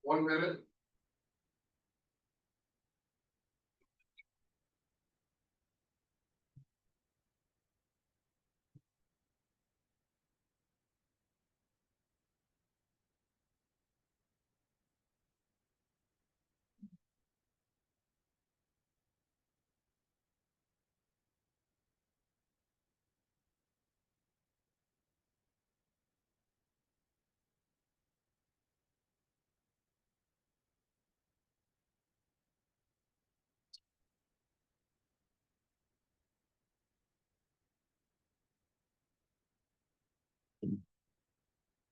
1 minute.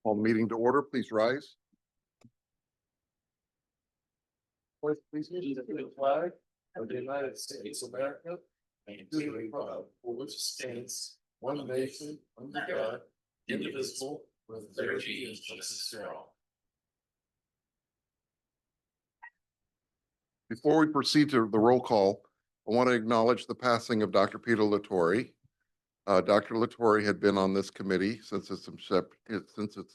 Call the meeting to order. Please rise. Please use the flag of the United States of America and to the republic for which it stands, one nation, under God, indivisible, with liberty and justice for all. Before we proceed to the roll call, I want to acknowledge the passing of Dr. Peter Latore. Dr. Latore had been on this committee since its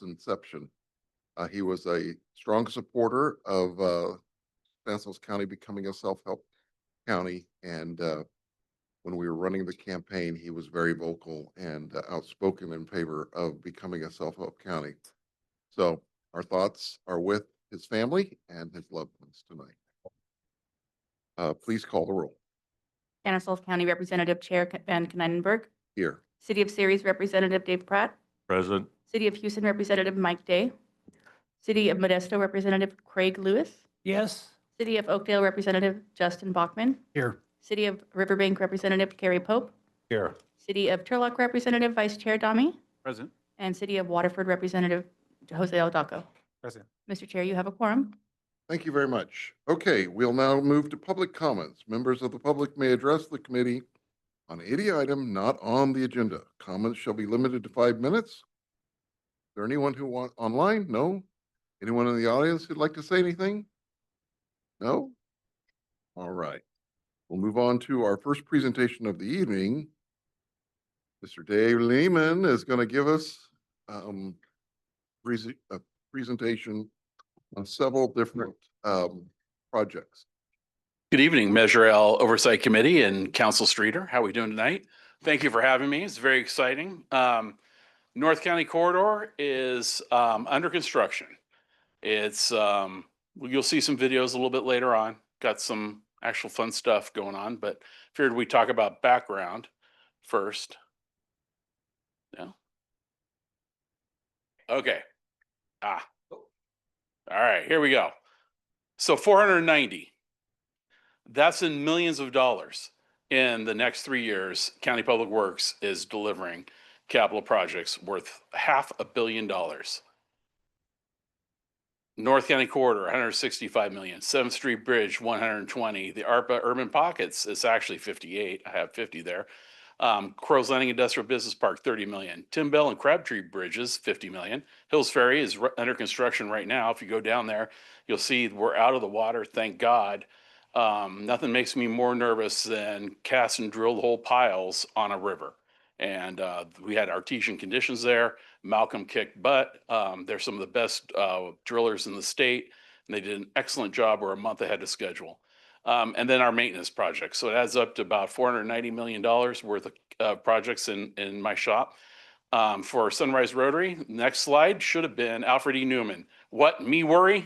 inception. He was a strong supporter of Stanislaus County becoming a self-help county, and when we were running the campaign, he was very vocal and outspoken in favor of becoming a self-help county. So our thoughts are with his family and his loved ones tonight. Please call the roll. Stanislaus County Representative Chair Van Kneinenberg. Here. City of Ceres Representative Dave Pratt. Present. City of Houston Representative Mike Day. City of Modesto Representative Craig Lewis. Yes. City of Oakdale Representative Justin Bachman. Here. City of Riverbank Representative Carrie Pope. Here. City of Turlock Representative Vice Chair Dami. Present. And City of Waterford Representative Jose Aldaco. Present. Mr. Chair, you have a quorum. Thank you very much. Okay, we'll now move to public comments. Members of the public may address the committee on any item not on the agenda. Comments shall be limited to 5 minutes. Is there anyone who wants online? No. Anyone in the audience who'd like to say anything? No? All right. We'll move on to our first presentation of the evening. Mr. Dave Lehman is going to give us a presentation on several different projects. Good evening, Measure L Oversight Committee and Council Streeter. How are we doing tonight? Thank you for having me. It's very exciting. North County Corridor is under construction. It's you'll see some videos a little bit later on. Got some actual fun stuff going on, but figured we'd talk about background first. Yeah. Okay. All right, here we go. So 490. That's in millions of dollars. In the next 3 years, County Public Works is delivering capital projects worth $500 million. North County Corridor, 165 million. 7th Street Bridge, 120. The ARPA Urban Pockets is actually 58. I have 50 there. Crow's Landing Industrial Business Park, 30 million. Tim Bell and Crabtree Bridges, 50 million. Hills Ferry is under construction right now. If you go down there, you'll see we're out of the water, thank God. Nothing makes me more nervous than cast and drill hole piles on a river. And we had artesian conditions there. Malcolm kicked butt. They're some of the best drillers in the state, and they did an excellent job. We're a month ahead of schedule. And then our maintenance projects. So it adds up to about $490 million worth of projects in my shop. For Sunrise Rotary, next slide should have been Alfred E. Newman. What, me worry?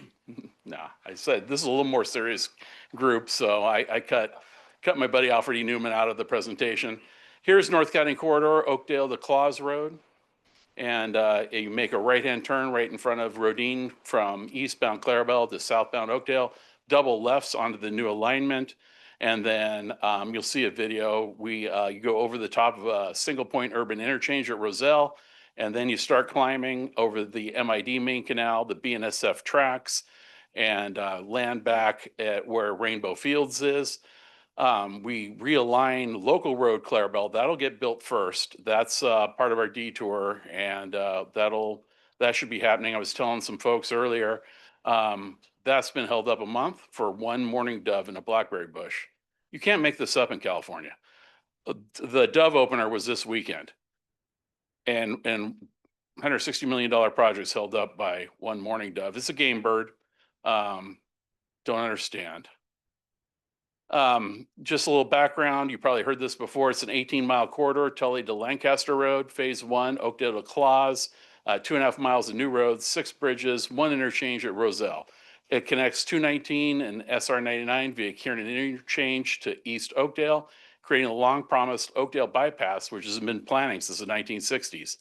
Nah, I said this is a little more serious group, so I cut my buddy Alfred E. Newman out of the presentation. Here's North County Corridor, Oakdale to Claus Road. And you make a right-hand turn right in front of Rodine from eastbound Clarabelle to southbound Oakdale, double lefts onto the new alignment. And then you'll see a video. You go over the top of a single point urban interchange at Roselle, and then you start climbing over the MID main canal, the BNSF tracks, and land back at where Rainbow Fields is. We realign local road Clarabelle. That'll get built first. That's part of our detour, and that should be happening. I was telling some folks earlier, that's been held up a month for one mourning dove in a blackberry bush. You can't make this up in California. The dove opener was this weekend, and $160 million projects held up by one mourning dove. It's a game bird. Don't understand. Just a little background. You probably heard this before. It's an 18-mile corridor, Tully to Lancaster Road, Phase 1, Oakdale to Claus, 2.5 miles of new roads, 6 bridges, 1 interchange at Roselle. It connects 219 and SR 99 via Kiernan Interchange to East Oakdale, creating a long-promised Oakdale bypass, which has been planning since the 1960s.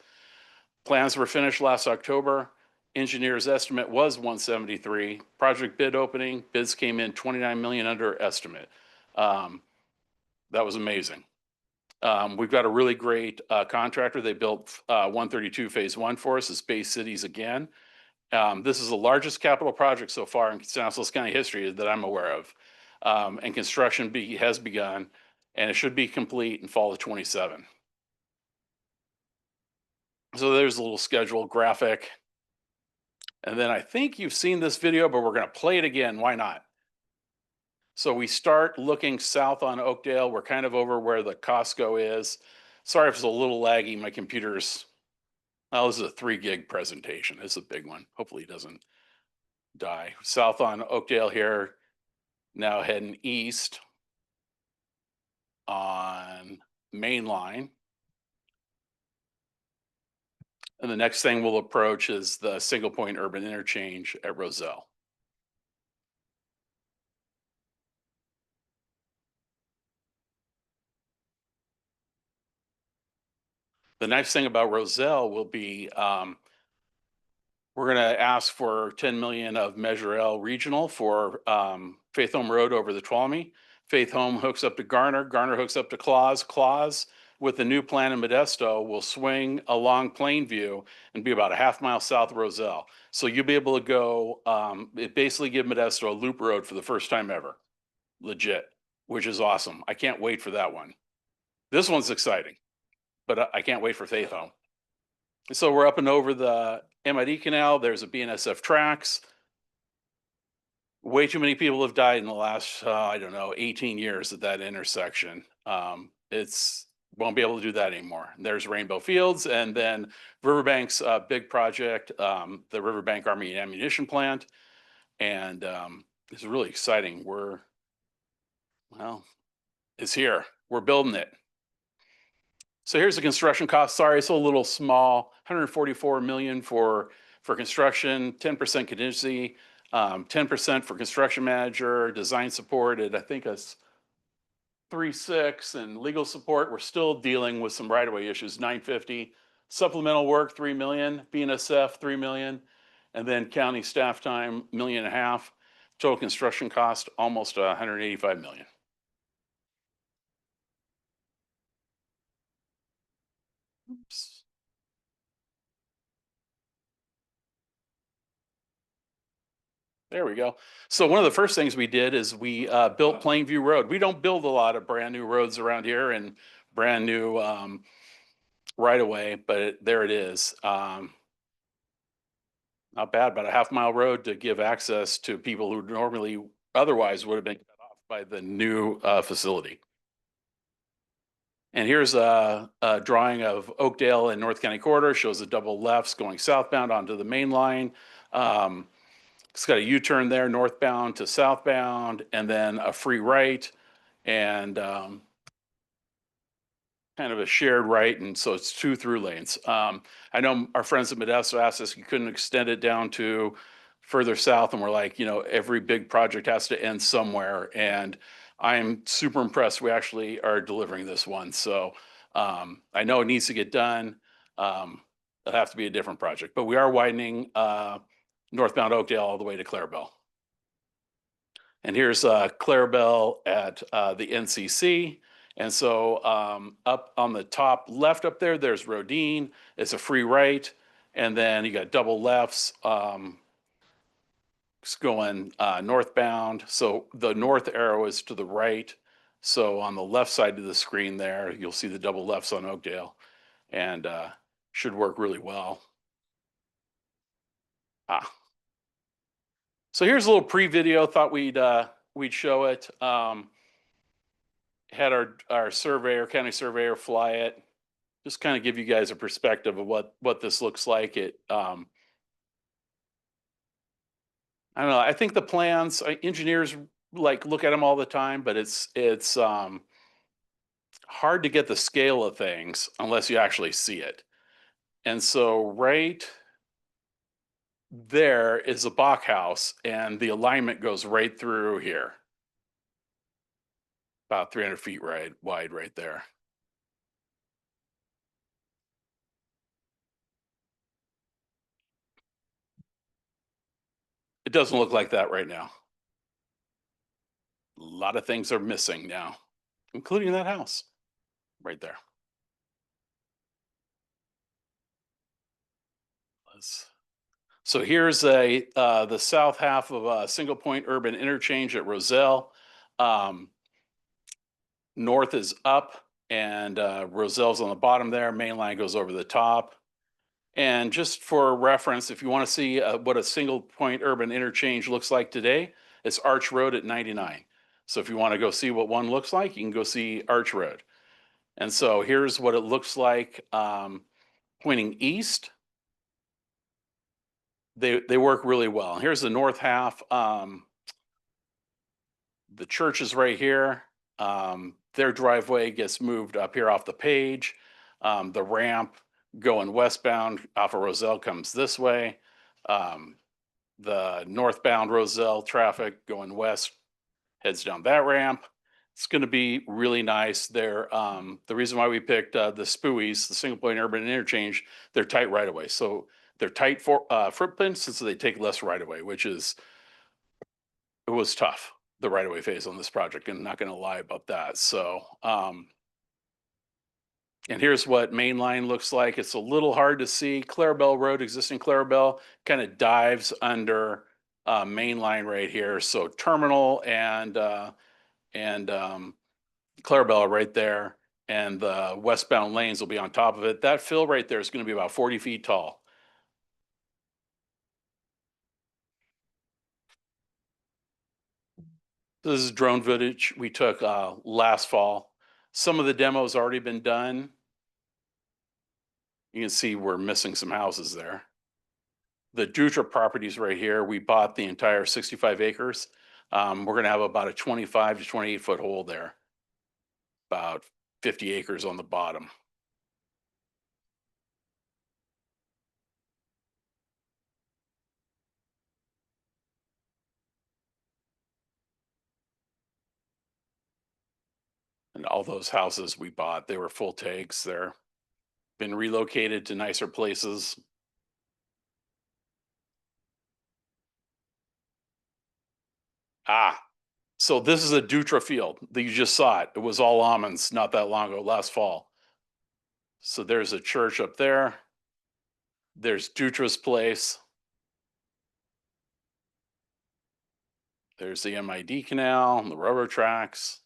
Plans were finished last October. Engineer's estimate was 173. Project bid opening, bids came in 29 million under estimate. That was amazing. We've got a really great contractor. They built 132 Phase 1 for us. It's Bay Cities again. This is the largest capital project so far in Stanislaus County history that I'm aware of. And construction has begun, and it should be complete in fall of 27. So there's a little schedule graphic. And then I think you've seen this video, but we're going to play it again. Why not? So we start looking south on Oakdale. We're kind of over where the Costco is. Sorry if it's a little laggy. My computer's, well, this is a 3 gig presentation. It's a big one. Hopefully it doesn't die. South on Oakdale here, now heading east on Main Line. And the next thing we'll approach is the single point urban interchange at Roselle. The nice thing about Roselle will be we're going to ask for 10 million of Measure L regional for Faith Home Road over the Tuolumne. Faith Home hooks up to Garner. Garner hooks up to Claus. Claus, with the new plan in Modesto, will swing along Plainview and be about a half mile south of Roselle. So you'll be able to go, it basically give Modesto a loop road for the first time ever. Legit, which is awesome. I can't wait for that one. This one's exciting, but I can't wait for Faith Home. So we're up and over the MID Canal. There's a BNSF tracks. Way too many people have died in the last, I don't know, 18 years at that intersection. It's won't be able to do that anymore. There's Rainbow Fields, and then Riverbank's big project, the Riverbank Army and Ammunition Plant. And it's really exciting. It's here. We're building it. So here's the construction cost. Sorry, it's a little small. 144 million for construction, 10% contingency, 10% for construction manager, design support at I think it's 3.6, and legal support. We're still dealing with some right-of-way issues, 950. Supplemental work, 3 million. BNSF, 3 million, and then county staff time, $1.5 million. Total construction cost almost 185 million. Oops. There we go. So one of the first things we did is we built Plainview Road. We don't build a lot of brand new roads around here and brand new right away, but there it is. Not bad, about a half-mile road to give access to people who normally otherwise would have been cut off by the new facility. And here's a drawing of Oakdale and North County corridor. Shows the double lefts going southbound onto the main line. It's got a U-turn there, northbound to southbound, and then a free right, and kind of a shared right, and so it's 2 through lanes. I know our friends at Modesto asked us, you couldn't extend it down to further south, and we're like, every big project has to end somewhere, and I'm super impressed we actually are delivering this one. So I know it needs to get done. It'll have to be a different project, but we are widening northbound Oakdale all the way to Clarabelle. And here's Clarabelle at the NCC. And so up on the top left up there, there's Rodine. It's a free right. And then you got double lefts. It's going northbound. So the north arrow is to the right. So on the left side of the screen there, you'll see the double lefts on Oakdale, and should work really well. So here's a little pre-video. Thought we'd show it. Had our surveyor, county surveyor, fly it. Just kind of give you guys a perspective of what this looks like. I don't know. I think the plans, engineers like look at them all the time, but it's hard to get the scale of things unless you actually see it. And so right there is a Bach house, and the alignment goes right through here. About 300 feet wide right there. It doesn't look like that right now. A lot of things are missing now, including that house right there. So here's the south half of a single point urban interchange at Roselle. North is up, and Roselle's on the bottom there. Main line goes over the top. And just for reference, if you want to see what a single point urban interchange looks like today, it's Arch Road at 99. So if you want to go see what one looks like, you can go see Arch Road. And so here's what it looks like pointing east. They work really well. Here's the north half. The church is right here. Their driveway gets moved up here off the page. The ramp going westbound off of Roselle comes this way. The northbound Roselle traffic going west heads down that ramp. It's going to be really nice. They're the reason why we picked the SPUIs, the single point urban interchange. They're tight right away, so they're tight for footprints, and so they take less right away, which is it was tough, the right of way phase on this project. I'm not going to lie about that. So, and here's what main line looks like. It's a little hard to see. Clarabelle Road, existing Clarabelle, kind of dives under main line right here. So terminal and Clarabelle are right there, and the westbound lanes will be on top of it. That fill right there is going to be about 40 feet tall. This is drone footage we took last fall. Some of the demos already been done. You can see we're missing some houses there. The Dutra properties right here, we bought the entire 65 acres. We're going to have about a 25 to 28 foot hole there, about 50 acres on the bottom. And all those houses we bought, they were full takes. They're been relocated to nicer places. So this is a Dutra field that you just saw it. It was all almonds not that long ago, last fall. So there's a church up there. There's Dutra's place. There's the MID canal and the railroad tracks.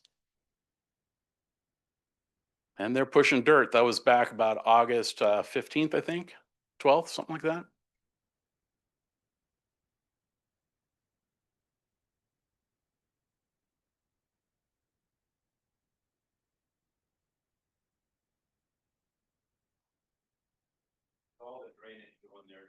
And they're pushing dirt. That was back about August 15th, I think, 12th, something like that. All the drainage going there,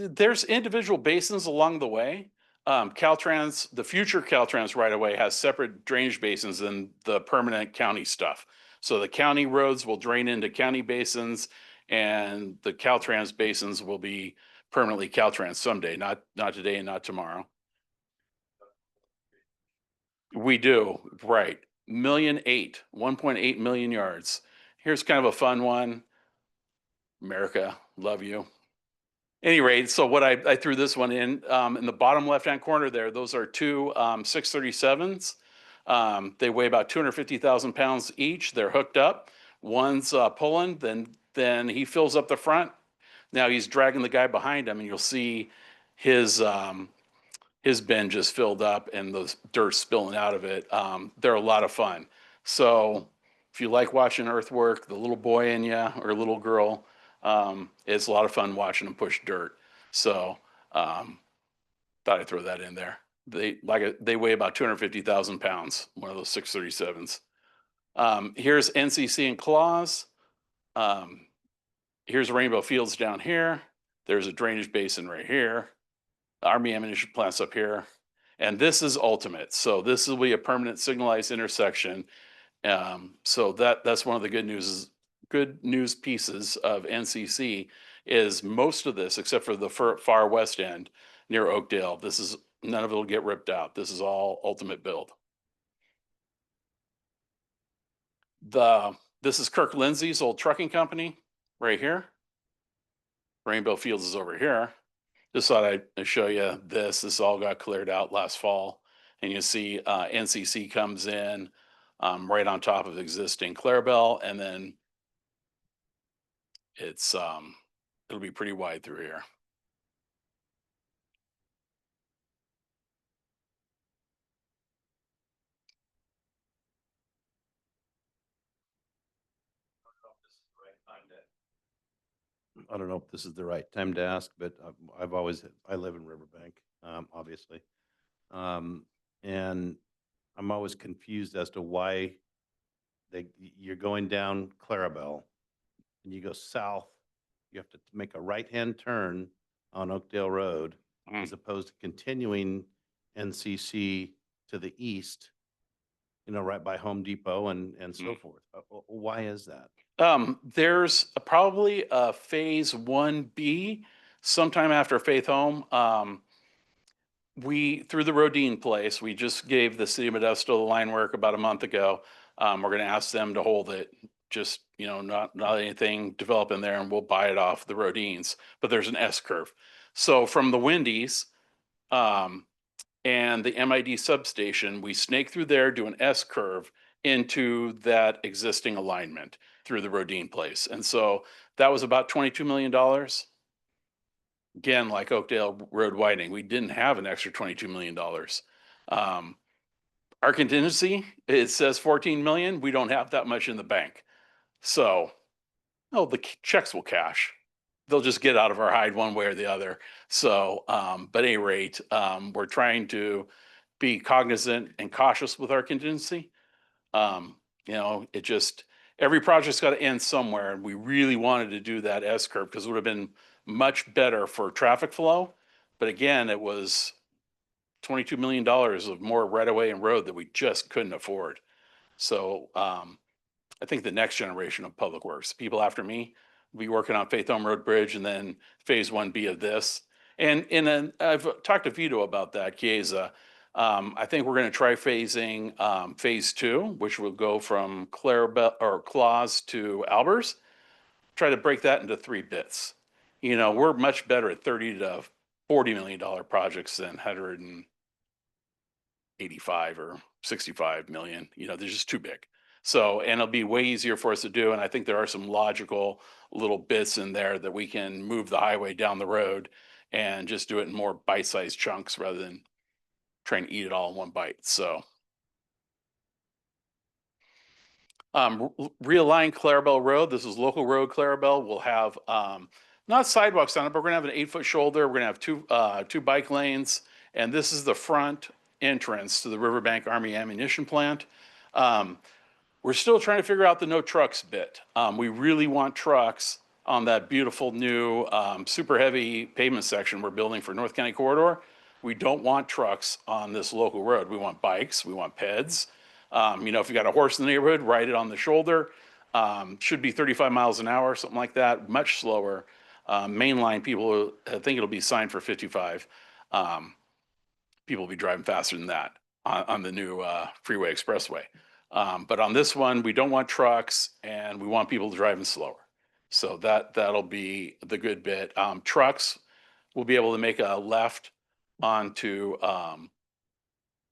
Dave. There's individual basins along the way. Caltrans, the future Caltrans right away has separate drainage basins than the permanent county stuff. So the county roads will drain into county basins, and the Caltrans basins will be permanently Caltrans someday, not today and not tomorrow. We do, right. 1.8 million yards. Here's kind of a fun one. America, love you. Any rate, so what I threw this one in the bottom left-hand corner there, those are two 637s. They weigh about 250,000 pounds each. They're hooked up. One's pulling, then he fills up the front. Now he's dragging the guy behind him, and you'll see his bin just filled up and the dirt spilling out of it. They're a lot of fun. So if you like watching earthwork, the little boy in you or little girl, it's a lot of fun watching them push dirt. So thought I'd throw that in there. They weigh about 250,000 pounds, one of those 637s. Here's NCC and Claws. Here's Rainbow Fields down here. There's a drainage basin right here. Army ammunition plants up here. And this is ultimate. So this will be a permanent signalized intersection. So that's one of the good news pieces of NCC is most of this, except for the far west end near Oakdale, none of it will get ripped out. This is all ultimate build. This is Kirk Lindsey's old trucking company right here. Rainbow Fields is over here. Just thought I'd show you this. This all got cleared out last fall. And you see NCC comes in right on top of existing Clarabelle, and then it'll be pretty wide through here. I don't know if this is the right time to ask, but I live in Riverbank, obviously. And I'm always confused as to why you're going down Clarabelle and you go south, you have to make a right-hand turn on Oakdale Road as opposed to continuing NCC to the east, right by Home Depot and so forth. Why is that? There's probably a phase 1B sometime after Faith Home. Through the Rodine place, we just gave the city of Modesto the line work about a month ago. We're going to ask them to hold it, just, not anything developing there, and we'll buy it off the Rodines, but there's an S curve. So from the Wendy's, and the MID substation, we snake through there, do an S curve into that existing alignment through the Rodine place. And so that was about $22 million. Again, like Oakdale Road widening, we didn't have an extra $22 million. Our contingency, it says 14 million. We don't have that much in the bank. So, the checks will cash. They'll just get out of our hide one way or the other. So, but at any rate, we're trying to be cognizant and cautious with our contingency. Every project's got to end somewhere, and we really wanted to do that S curve because it would have been much better for traffic flow. But again, it was $22 million of more right of way and road that we just couldn't afford. So I think the next generation of public works, people after me, will be working on Faith Home Road Bridge and then phase 1B of this. And I've talked to Vito about that, Chiesa. I think we're going to try phasing phase 2, which will go from Clarabelle or Claus to Albers. Try to break that into 3 bits. We're much better at $30 to $40 million projects than 185 or 65 million. They're just too big. So, and it'll be way easier for us to do. And I think there are some logical little bits in there that we can move the highway down the road and just do it in more bite-sized chunks rather than trying to eat it all in one bite. So, realign Clarabelle Road. This is local road Clarabelle. We'll have not sidewalks on it, but we're gonna have an 8-foot shoulder. We're gonna have two bike lanes, and this is the front entrance to the Riverbank Army Ammunition Plant. We're still trying to figure out the no trucks bit. We really want trucks on that beautiful new super heavy pavement section we're building for North County Corridor. We don't want trucks on this local road. We want bikes, we want peds. If you got a horse in the neighborhood, ride it on the shoulder. Should be 35 miles an hour, something like that, much slower. Mainline people, I think it'll be signed for 55. People will be driving faster than that on the new freeway expressway. But on this one, we don't want trucks and we want people driving slower. So that'll be the good bit. Trucks will be able to make a left onto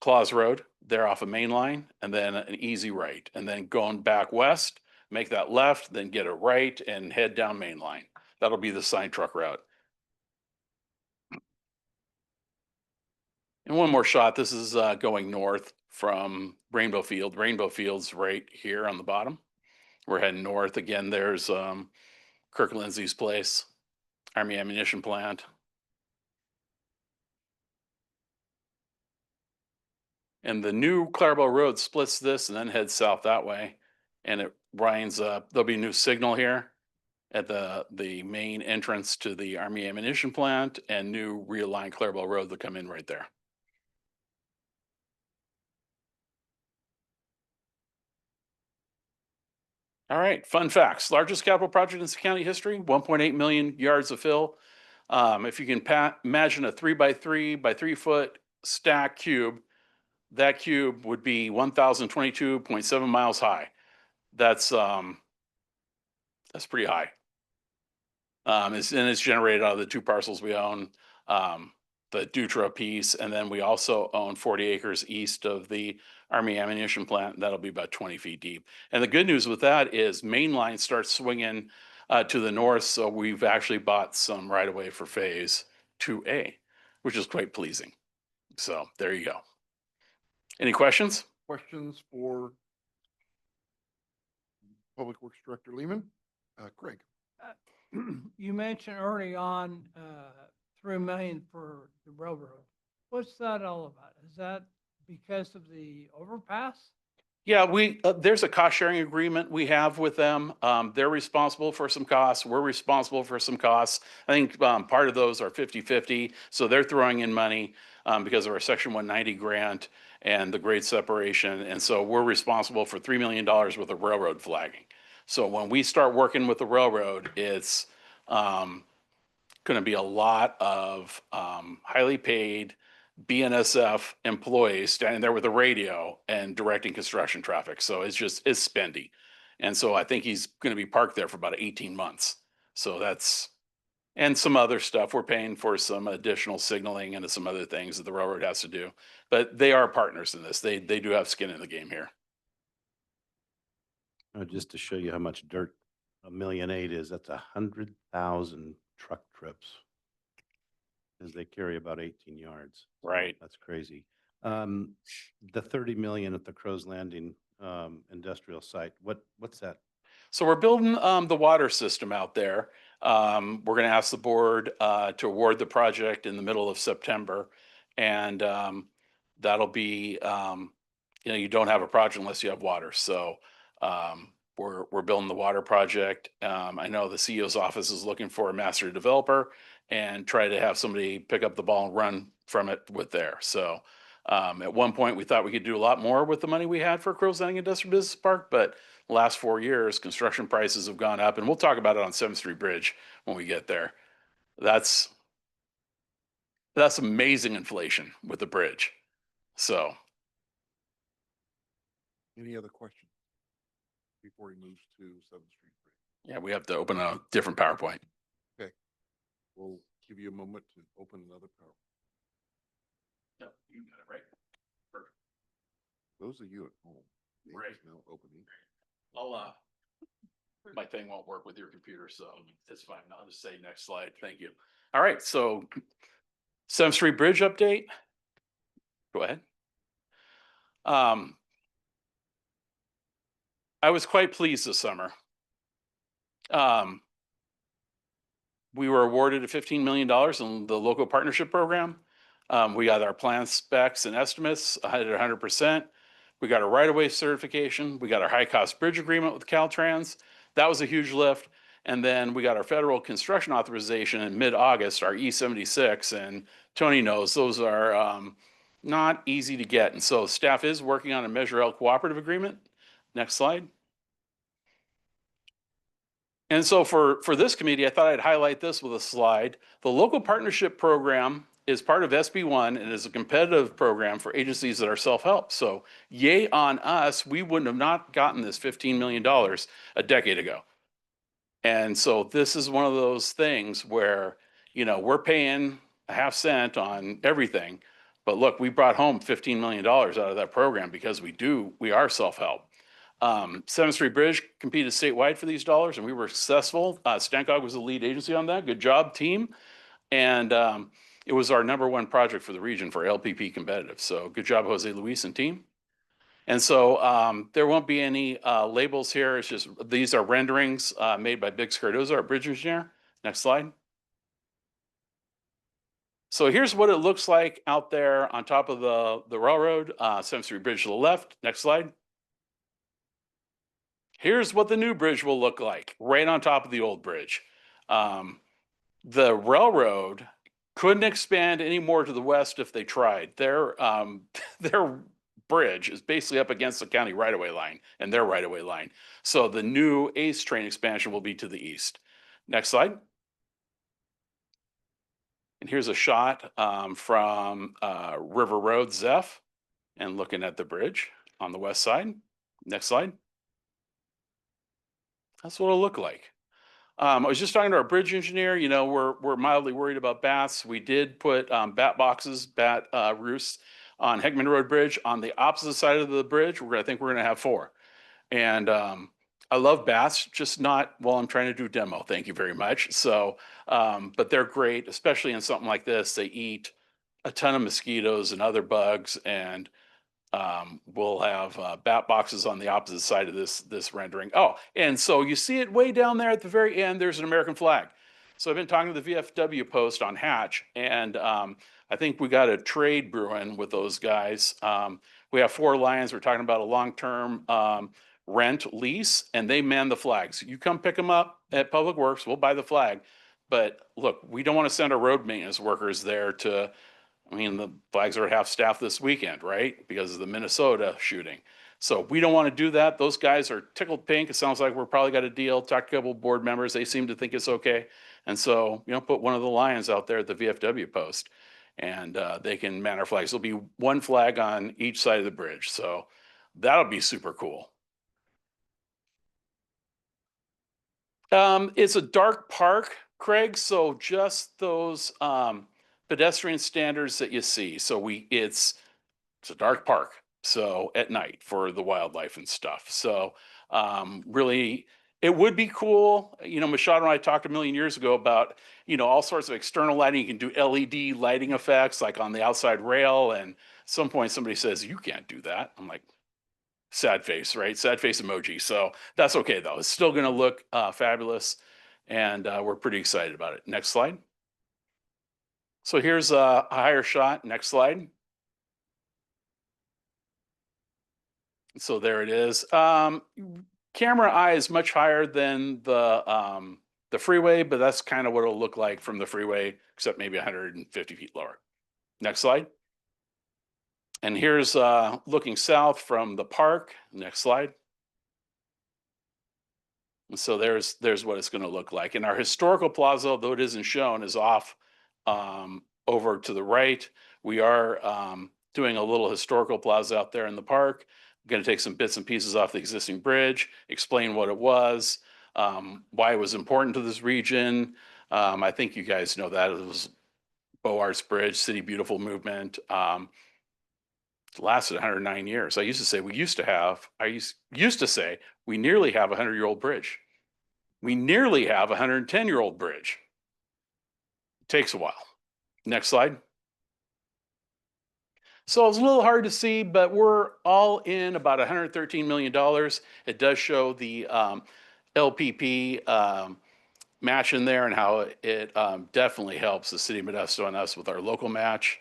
Claus Road there off of Main Line, and then an easy right, and then going back west, make that left, then get a right and head down Main Line. That'll be the sign truck route. And one more shot. This is going north from Rainbow Field. Rainbow Field's right here on the bottom. We're heading north. Again, there's Kirk Lindsey's place, Army Ammunition Plant. And the new Clarabelle Road splits this and then heads south that way. And it winds up, there'll be a new signal here. at the main entrance to the Army ammunition plant, and new realigned Clarabelle Road that come in right there. All right, fun facts. Largest capital project in county history, 1.8 million yards of fill. If you can imagine a 3 by 3 by 3 foot stack cube, that cube would be 1,022.7 miles high. That's pretty high. It's generated out of the 2 parcels we own, the Dutra piece, and then we also own 40 acres east of the Army ammunition plant. That'll be about 20 feet deep. And the good news with that is main line starts swinging to the north, so we've actually bought some right away for phase 2A, which is quite pleasing. So there you go. Any questions? Questions for Public Works Director Lehman? Craig? You mentioned early on, 3 million for the railroad. What's that all about? Is that because of the overpass? Yeah, there's a cost sharing agreement we have with them. They're responsible for some costs. We're responsible for some costs. I think part of those are 50-50. So they're throwing in money because of our Section 190 grant and the grade separation. And so we're responsible for $3 million worth of railroad flagging. So when we start working with the railroad, it's going to be a lot of highly paid BNSF employees standing there with a radio and directing construction traffic. So it's spendy. And so I think he's going to be parked there for about 18 months. So and some other stuff. We're paying for some additional signaling and some other things that the railroad has to do. But they are partners in this. They do have skin in the game here. Just to show you how much dirt $1.8 million is, that's 100,000 truck trips. As they carry about 18 yards. So Right. that's crazy. The 30 million at the Crow's Landing industrial site, what's that? So we're building the water system out there. We're going to ask the board to award the project in the middle of September. And that'll be, you don't have a project unless you have water. So we're building the water project. I know the CEO's office is looking for a master developer and try to have somebody pick up the ball and run from it with there. So at one point, we thought we could do a lot more with the money we had for Crow's Landing Industrial Business Park, but the last 4 years, construction prices have gone up, and we'll talk about it on 7th Street Bridge when we get there. That's amazing inflation with the bridge. So Any other questions before he moves to 7th Street Bridge? yeah, we have to open a different PowerPoint. We'll give you a moment to open another PowerPoint. Yep, you got it right. Perfect. Those of you at home. Dave is Right. Now opening. My thing won't work with your computer, so it's fine. I'll just say next slide. Thank you. All right, so 7th Street Bridge update. Go ahead. I was quite pleased this summer. We were awarded a $15 million in the local partnership program. We got our plan specs and estimates at 100%. We got a right-of-way certification. We got our high-cost bridge agreement with Caltrans. That was a huge lift. And then we got our federal construction authorization in mid-August, our E76. And Tony knows those are not easy to get. And so staff is working on a Measure L cooperative agreement. Next slide. And so for this committee, I thought I'd highlight this with a slide. The local partnership program is part of SB1 and is a competitive program for agencies that are self-help. So yay on us, we wouldn't have not gotten this $15 million a decade ago. And so this is one of those things where, we're paying a half cent on everything. But look, we brought home $15 million out of that program because we are self-help. 7th Street Bridge competed statewide for these dollars and we were successful. Stancog was the lead agency on that. Good job, team. And it was our #1 project for the region for LPP competitive. So good job, Jose Luis and team. And so there won't be any labels here. It's just, these are renderings made by Biggs Cardozo, our bridge engineer. Next slide. So here's what it looks like out there on top of the railroad, 7th Street Bridge to the left. Next slide. Here's what the new bridge will look like, right on top of the old bridge. The railroad couldn't expand any more to the west if they tried. Their bridge is basically up against the county right-of-way line and their right-of-way line. So the new ACE train expansion will be to the east. Next slide. And here's a shot from River Road, Zeph, and looking at the bridge on the west side. Next slide. That's what it'll look like. I was just talking to our bridge engineer. You know, we're mildly worried about bats. We did put bat boxes, bat roosts on Heckman Road Bridge. On the opposite side of the bridge, I think we're going to have 4. And I love bats, just not while I'm trying to do demo. Thank you very much. So, but they're great, especially in something like this. They eat a ton of mosquitoes and other bugs, and we'll have bat boxes on the opposite side of this rendering. Oh, and so you see it way down there at the very end, there's an American flag. So I've been talking to the VFW post on Hatch, and I think we got a trade brewing with those guys. We have 4 Lions. We're talking about a long-term rent lease, and they man the flags. You come pick them up at Public Works, we'll buy the flag. But look, we don't want to send our road maintenance workers there to, I mean, the flags are half staffed this weekend, right? Because of the Minnesota shooting. So we don't want to do that. Those guys are tickled pink. It sounds like we're probably got a deal. Talked to a couple of board members. They seem to think it's okay. And so, you know, put one of the Lions out there at the VFW post, and they can man our flags. There'll be 1 flag on each side of the bridge. So that'll be super cool. It's a dark park, Craig. So just those pedestrian standards that you see. So it's a dark park. So at night for the wildlife and stuff. So really, it would be cool. You know, Machado and I talked a million years ago about, you know, all sorts of external lighting. You can do LED lighting effects like on the outside rail. And at some point somebody says, you can't do that. I'm like, sad face, right? Sad face emoji. So that's okay though. It's still going to look fabulous. And we're pretty excited about it. Next slide. So here's a higher shot. Next slide. So there it is. Camera eye is much higher than the freeway, but that's kind of what it'll look like from the freeway, except maybe 150 feet lower. Next slide. And here's looking south from the park. Next slide. And so there's what it's going to look like. And our historical plaza, though it isn't shown, is off over to the right. We are doing a little historical plaza out there in the park. I'm going to take some bits and pieces off the existing bridge, explain what it was, why it was important to this region. I think you guys know that it was Boart's Bridge, City Beautiful movement. It lasted 109 years. I used to say we nearly have a 100-year-old bridge. We nearly have a 110-year-old bridge. It takes a while. Next slide. So it's a little hard to see, but we're all in about $113 million. It does show the LPP match in there and how it definitely helps the city of Modesto and us with our local match.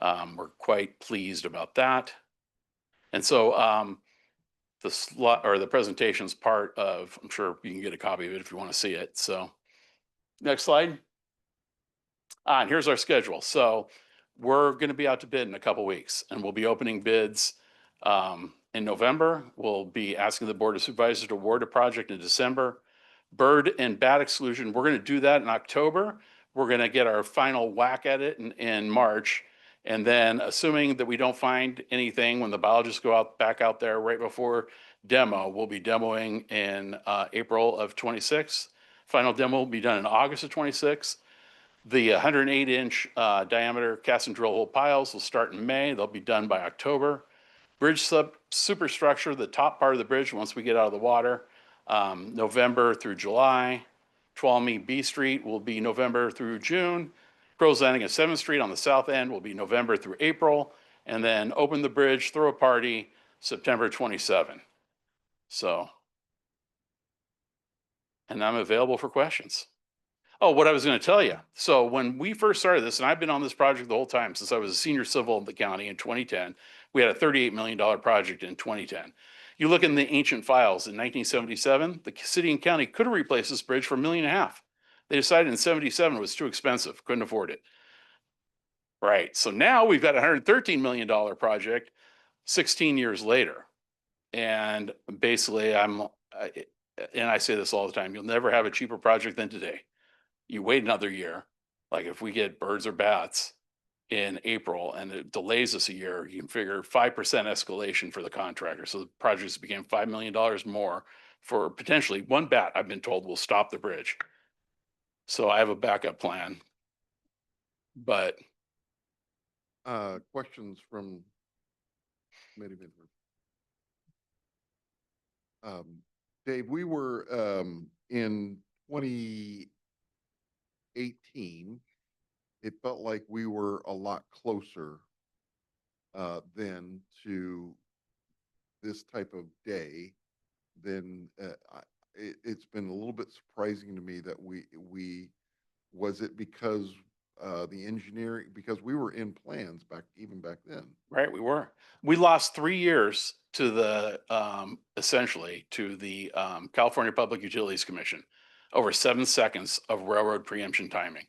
We're quite pleased about that. And so the slot or the presentation's part of, I'm sure you can get a copy of it if you want to see it. So next slide. And here's our schedule. So we're going to be out to bid in a couple weeks, and we'll be opening bids in November. We'll be asking the Board of Supervisors to award a project in December. Bird and bat exclusion, we're going to do that in October. We're going to get our final whack at it in March. And then assuming that we don't find anything when the biologists go back out there right before demo, we'll be demoing in April of 26. Final demo will be done in August of 26. The 108-inch diameter cast and drill hole piles will start in May. They'll be done by October. Bridge superstructure, the top part of the bridge, once we get out of the water, November through July. Tuolumne B Street will be November through June. Crow's Landing at 7th Street on the south end will be November through April. And then open the bridge, throw a party, September 27. So, and I'm available for questions. Oh, what I was going to tell you. So when we first started this, and I've been on this project the whole time since I was a senior civil in the county in 2010, we had a $38 million project in 2010. You look in the ancient files in 1977, the city and county could have replaced this bridge for $1.5 million. They decided in 77 it was too expensive, couldn't afford it. Right. So now we've got a $113 million project 16 years later. And basically and I say this all the time, you'll never have a cheaper project than today. You wait another year, like if we get birds or bats in April and it delays us a year, you can figure 5% escalation for the contractor. So the projects became $5 million more for potentially one bat, I've been told, will stop the bridge. So I have a backup plan. But Questions from committee members? Dave, we were in 2018. It felt like we were a lot closer then to this type of day. Then it's been a little bit surprising to me that was it because the engineering, because we were in plans even back then. right, we lost 3 years to the essentially to the California Public Utilities Commission over 7 seconds of railroad preemption timing.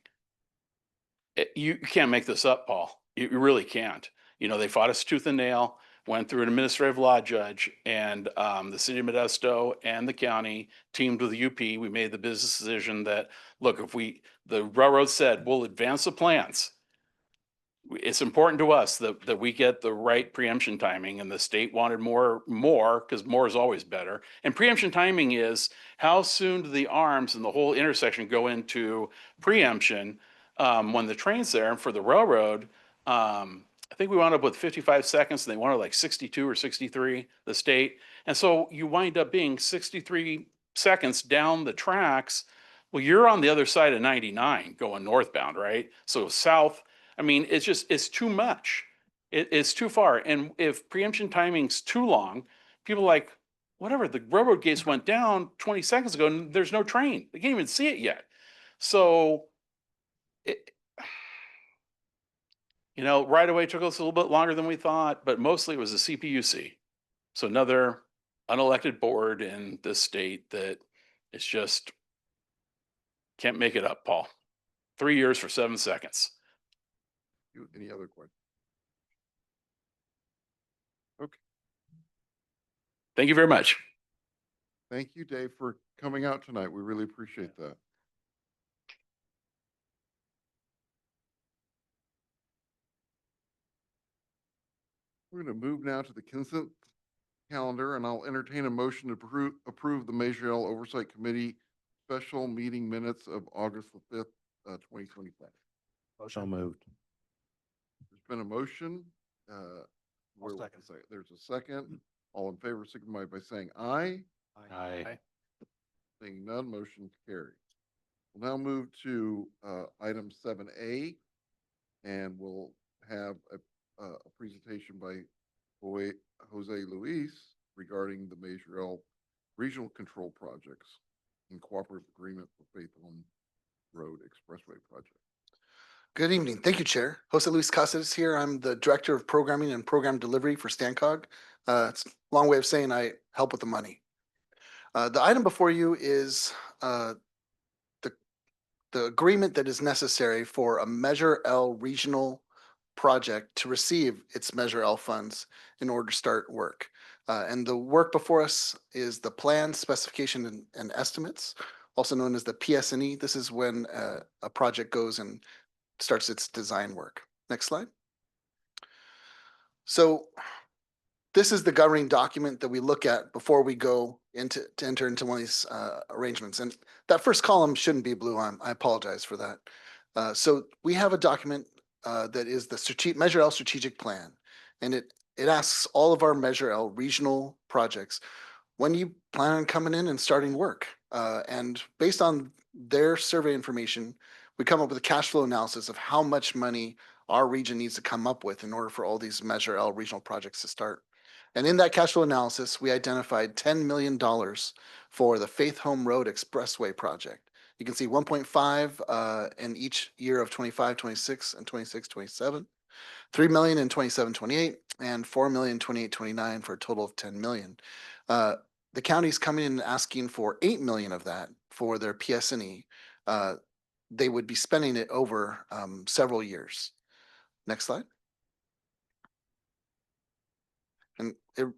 You can't make this up, Paul. You really can't. You know, they fought us tooth and nail, went through an administrative law judge, and the city of Modesto and the county teamed with the UP. We made the business decision that, look, if the railroad said, we'll advance the plans. It's important to us that we get the right preemption timing, and the state wanted more, because more is always better. And preemption timing is how soon do the arms and the whole intersection go into preemption when the train's there. And for the railroad, I think we wound up with 55 seconds and they wanted like 62 or 63, the state. And so you wind up being 63 seconds down the tracks. Well, you're on the other side of 99 going northbound, right? So south, I mean, it's too much. It's too far. And if preemption timing's too long, people are like, whatever, the railroad gates went down 20 seconds ago and there's no train. They can't even see it yet. So, you know, right away took us a little bit longer than we thought, but mostly it was the CPUC. So another unelected board in this state that it's just can't make it up, Paul. 3 years for 7 seconds. Any other questions? Thank you very much. Thank you, Dave, for coming out tonight. We really appreciate that. We're going to move now to the consent calendar, and I'll entertain a motion to approve the Measure L Oversight Committee special meeting minutes of August the 5th, 2025. So moved. There's been a motion. There's a second. All in favor, signify by saying aye. Aye. Seeing none, motion carries. We'll now move to item 7A, and we'll have a presentation by Jose Luis regarding the Measure L Regional Control Projects in cooperative agreement for Faith Home Road Expressway Project. Good evening. Thank you, Chair. Jose Luis Casas here. I'm the Director of Programming and Program Delivery for StanCog. It's a long way of saying I help with the money. The item before you is the agreement that is necessary for a Measure L regional project to receive its Measure L funds in order to start work. And the work before us is the plan, specification, and estimates, also known as the PS&E. This is when a project goes and starts its design work. Next slide. So this is the governing document that we look at before we go to enter into one of these arrangements. And that first column shouldn't be blue. I apologize for that. So we have a document that is the Measure L strategic plan. And it asks all of our Measure L regional projects, when you plan on coming in and starting work? And based on their survey information, we come up with a cash flow analysis of how much money our region needs to come up with in order for all these Measure L regional projects to start. And in that cash flow analysis, we identified $10 million for the Faith Home Road Expressway project. You can see 1.5 in each year of 25, 26, and 26, 27. $3 million in 27-28, and $4 million 28-29 for a total of 10 million. The county's coming in and asking for 8 million of that for their PSNE. They would be spending it over several years. Next slide. And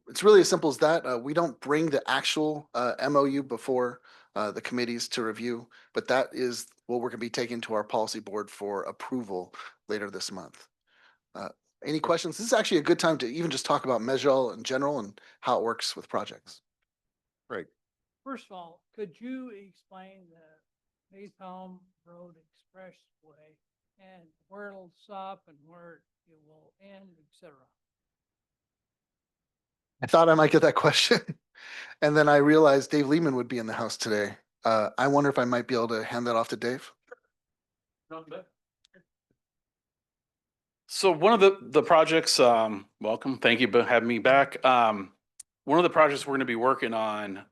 it's really as simple as that. We don't bring the actual MOU before the committees to review, but that is what we're going to be taking to our policy board for approval later this month. Any questions? This is actually a good time to even just talk about Measure L in general and how it works with projects. Great. First of all, could you explain the Faith Home Road Expressway and where it'll stop and where it will end, et cetera? I thought I might get that question. And then I realized Dave Lehman would be in the house today. I wonder if I might be able to hand that off to Dave. So one of the projects, welcome, thank you for having me back. One of the projects we're going to be working on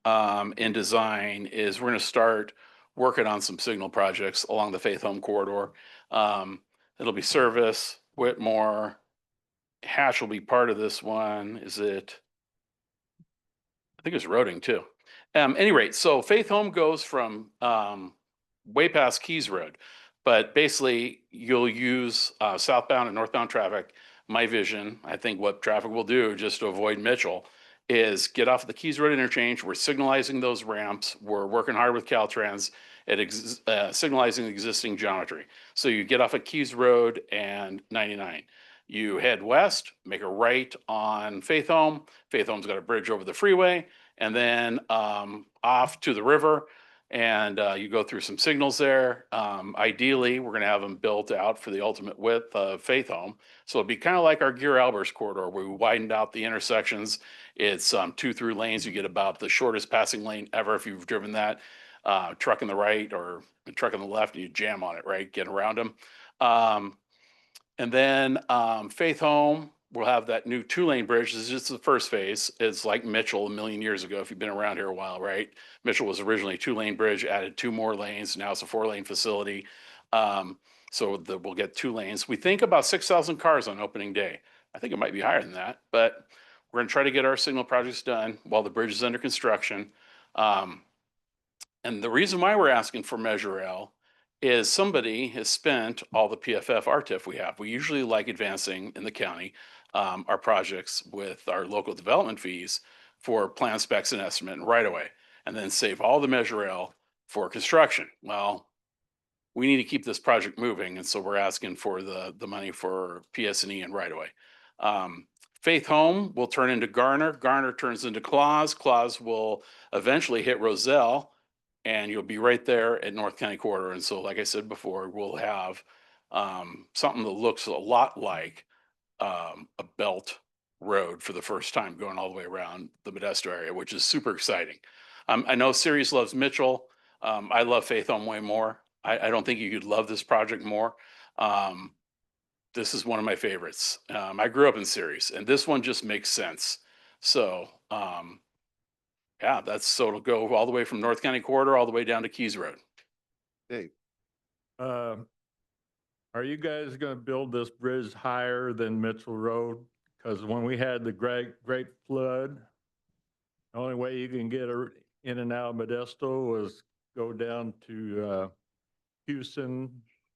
in design is we're going to start working on some signal projects along the Faith Home corridor. It'll be Service, Whitmore, Hatch will be part of this one. Is it? I think it's Roding too. Any rate, so Faith Home goes from way past Keys Road, but basically you'll use southbound and northbound traffic. My vision, I think what traffic will do just to avoid Mitchell is get off the Keys Road interchange. We're signalizing those ramps. We're working hard with Caltrans at signalizing the existing geometry. So you get off at Keys Road and 99. You head west, make a right on Faith Home. Faith Home's got a bridge over the freeway, and then off to the river. And you go through some signals there. Ideally, we're going to have them built out for the ultimate width of Faith Home. So it'd be kind of like our Gear Albers corridor, where we widened out the intersections. It's 2 through lanes. You get about the shortest passing lane ever if you've driven that. Truck in the right or truck in the left, and you jam on it, right? Get around them. And then Faith Home will have that new 2-lane bridge. This is just the first phase. It's like Mitchell a million years ago, if you've been around here a while, right? Mitchell was originally a 2-lane bridge, added 2 more lanes. Now it's a 4-lane facility. So we'll get 2 lanes. We think about 6,000 cars on opening day. I think it might be higher than that, but we're going to try to get our signal projects done while the bridge is under construction. And the reason why we're asking for Measure L is somebody has spent all the PFF RTIF we have. We usually like advancing in the county our projects with our local development fees for plan specs and estimate and right away, and then save all the Measure L for construction. Well, we need to keep this project moving, and so we're asking for the money for PS&E and right away. Faith Home will turn into Garner. Garner turns into Claus. Claus will eventually hit Roselle, and you'll be right there at North County Corridor. And so, like I said before, we'll have something that looks a lot like a belt road for the first time, going all the way around the Modesto area, which is super exciting. I know Sirius loves Mitchell. I love Faith Home way more. I don't think you could love this project more. This is one of my favorites. I grew up in Sirius, and this one just makes sense. So, yeah, so it'll go all the way from North County Corridor all the way down to Keys Road. Dave. Are you guys gonna build this bridge higher than Mitchell Road? Because when we had the great flood, the only way you can get in and out of Modesto was go down to Houston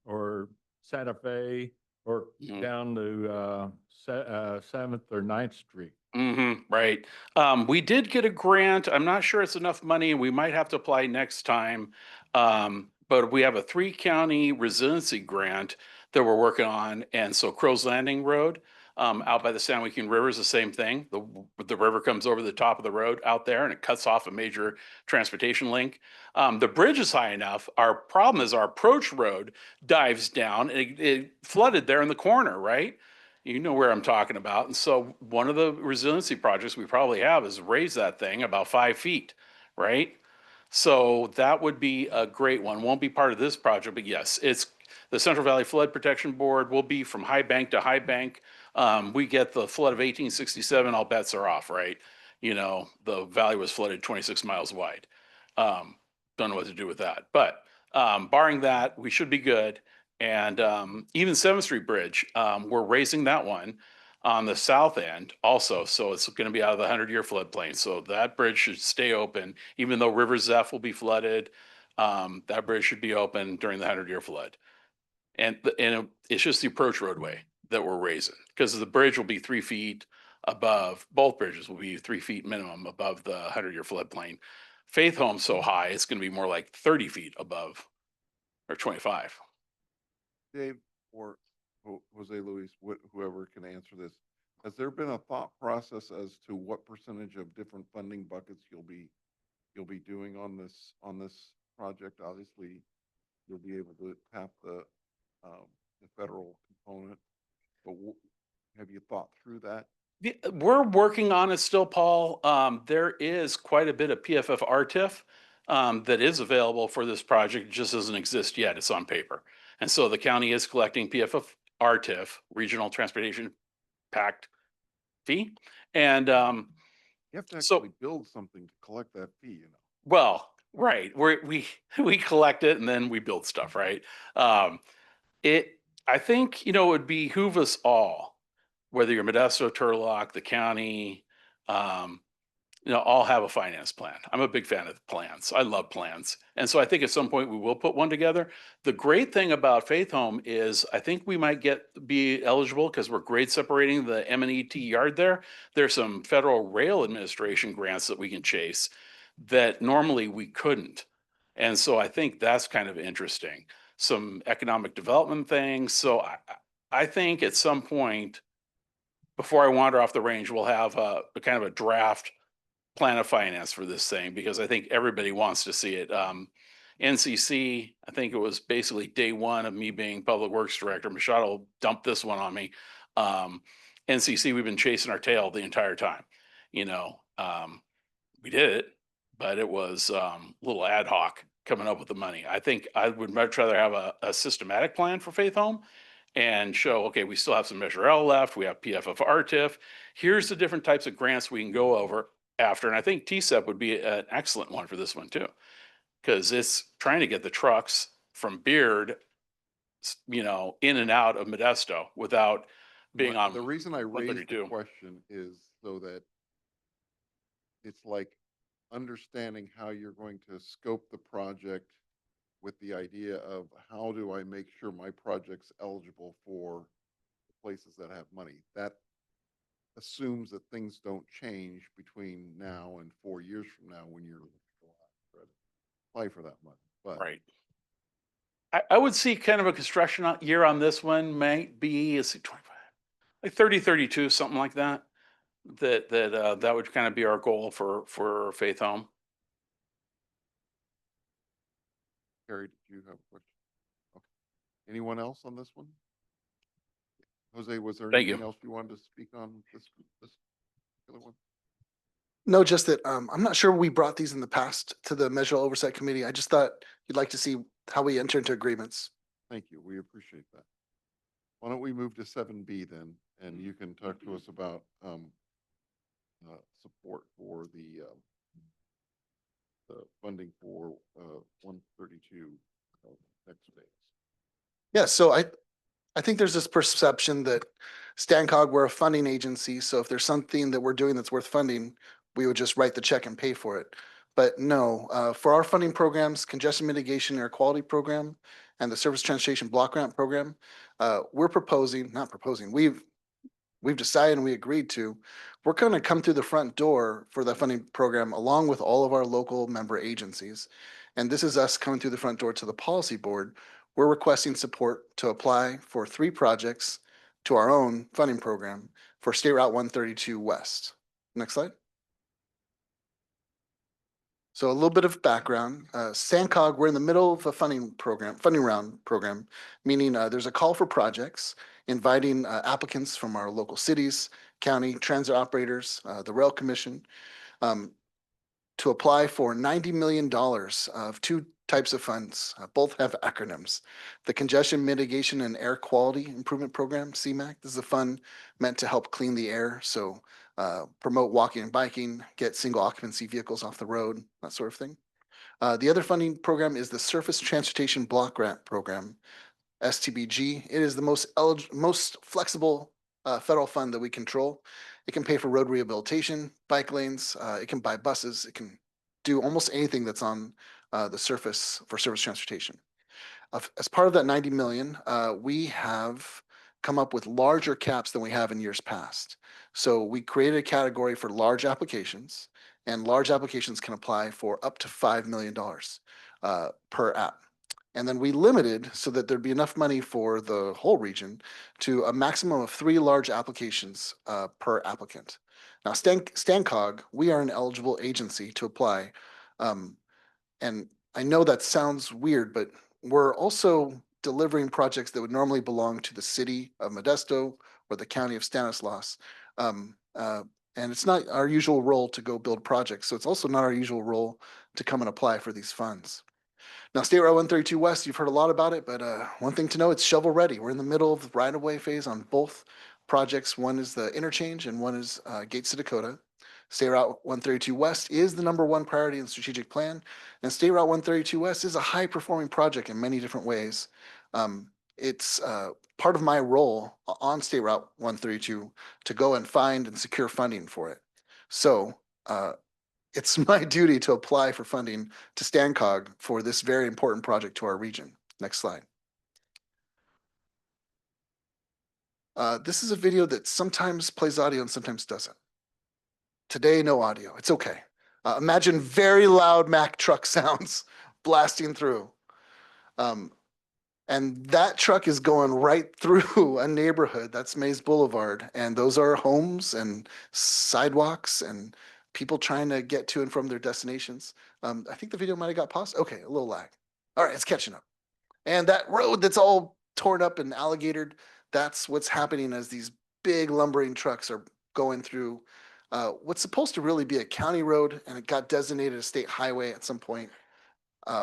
or Santa Fe or down to 7th or 9th Street. Right. We did get a grant. I'm not sure it's enough money. We might have to apply next time. But we have a 3-county resiliency grant that we're working on. And so Crow's Landing Road out by the San Joaquin River is the same thing. The river comes over the top of the road out there, and it cuts off a major transportation link. The bridge is high enough. Our problem is our approach road dives down. It flooded there in the corner, right? You know where I'm talking about. And so one of the resiliency projects we probably have is raise that thing about 5 feet, right? So that would be a great one. Won't be part of this project, but yes, it's the Central Valley Flood Protection Board will be from high bank to high bank. We get the flood of 1867, all bets are off, right? You know, the valley was flooded 26 miles wide. Don't know what to do with that. But barring that, we should be good. And even 7th Street Bridge, we're raising that one on the south end also. So it's going to be out of the 100-year floodplain. So that bridge should stay open, even though River Zeph will be flooded. That bridge should be open during the 100-year flood. And it's just the approach roadway that we're raising, because the bridge will be 3 feet above, both bridges will be 3 feet minimum above the 100-year floodplain. Faith Home's so high, it's going to be more like 30 feet above, or 25. Dave or Jose Luis, whoever can answer this, has there been a thought process as to what percentage of different funding buckets you'll be doing on this project? Obviously, you'll be able to tap the federal component, but have you thought through that? We're working on it still, Paul. There is quite a bit of PFF RTIF that is available for this project. It just doesn't exist yet. It's on paper. And so the county is collecting PFF RTIF, Regional Transportation Pact fee. And You have to so- actually build something to collect that fee, you know. well, right. We collect it and then we build stuff, right? I think, it would behoove us all, whether you're Modesto, Turlock, the county, all have a finance plan. I'm a big fan of plans. I love plans. And so I think at some point we will put one together. The great thing about Faith Home is I think we might be eligible because we're grade separating the M&ET yard there. There's some Federal Rail Administration grants that we can chase that normally we couldn't. And so I think that's kind of interesting. Some economic development things. So I think at some point, before I wander off the range, we'll have a kind of a draft plan of finance for this thing, because I think everybody wants to see it. NCC, I think it was basically day one of me being Public Works Director. Machado dumped this one on me. NCC, we've been chasing our tail the entire time. We did it, but it was a little ad hoc coming up with the money. I think I would much rather have a systematic plan for Faith Home and show, okay, we still have some Measure L left. We have PFF RTIF. Here's the different types of grants we can go over after. And I think TSEP would be an excellent one for this one too, because it's trying to get the trucks from Beard, in and out of Modesto without being on. The reason I raised the 132. question is so that it's like understanding how you're going to scope the project with the idea of how do I make sure my project's eligible for places that have money. That assumes that things don't change between now and 4 years from now when you're apply for that money. But Right. I would see kind of a construction year on this one might be, is it 25, like 30, 32, something like that. That would kind of be our goal for Faith Home. Carrie, did you have a question? Okay. Anyone else on this one? Jose, was there Thank you. anything else you wanted to speak on this particular one? No, just that, I'm not sure we brought these in the past to the Measure L Oversight Committee. I just thought you'd like to see how we enter into agreements. Thank you. We appreciate that. Why don't we move to 7B then, and you can talk to us about support for the funding for 132 next phase. Yeah, so I think there's this perception that StanCog, we're a funding agency, so if there's something that we're doing that's worth funding, we would just write the check and pay for it. But no, for our funding programs, congestion mitigation air quality program and the surface transportation block grant program, we're we've decided and we agreed to, we're going to come through the front door for the funding program along with all of our local member agencies. And this is us coming through the front door to the policy board. We're requesting support to apply for 3 projects to our own funding program for State Route 132 West. Next slide. So a little bit of background, StanCog, we're in the middle of a funding round program, meaning there's a call for projects, inviting applicants from our local cities, county, transit operators, the Rail Commission, to apply for $90 million of 2 types of funds. Both have acronyms. The Congestion Mitigation and Air Quality Improvement Program, CMAQ. This is a fund meant to help clean the air. So promote walking and biking, get single occupancy vehicles off the road, that sort of thing. The other funding program is the Surface Transportation Block Grant Program. STBG. It is the most flexible federal fund that we control. It can pay for road rehabilitation, bike lanes, it can buy buses, it can do almost anything that's on the surface for service transportation. As part of that 90 million, we have come up with larger caps than we have in years past. So we created a category for large applications, and large applications can apply for up to $5 million per app. And then we limited so that there'd be enough money for the whole region to a maximum of 3 large applications per applicant. Now, StanCog, we are an eligible agency to apply. And I know that sounds weird, but we're also delivering projects that would normally belong to the city of Modesto or the county of Stanislaus. And it's not our usual role to go build projects. So it's also not our usual role to come and apply for these funds. Now, State Route 132 West, you've heard a lot about it, but one thing to know, it's shovel ready. We're in the middle of the right-of-way phase on both projects. One is the interchange and one is Gates to Dakota. State Route 132 West is the #1 priority in the strategic plan. And State Route 132 West is a high-performing project in many different ways. It's part of my role on State Route 132 to go and find and secure funding for it. So it's my duty to apply for funding to StanCog for this very important project to our region. Next slide. This is a video that sometimes plays audio and sometimes doesn't. Today, no audio. It's okay. Imagine very loud Mack truck sounds blasting through. And that truck is going right through a neighborhood. That's Mays Boulevard. And those are homes and sidewalks and people trying to get to and from their destinations. I think the video might have got paused. Okay, a little lag. All right, it's catching up. And that road that's all torn up and alligatored, that's what's happening as these big lumbering trucks are going through what's supposed to really be a county road, and it got designated a state highway at some point.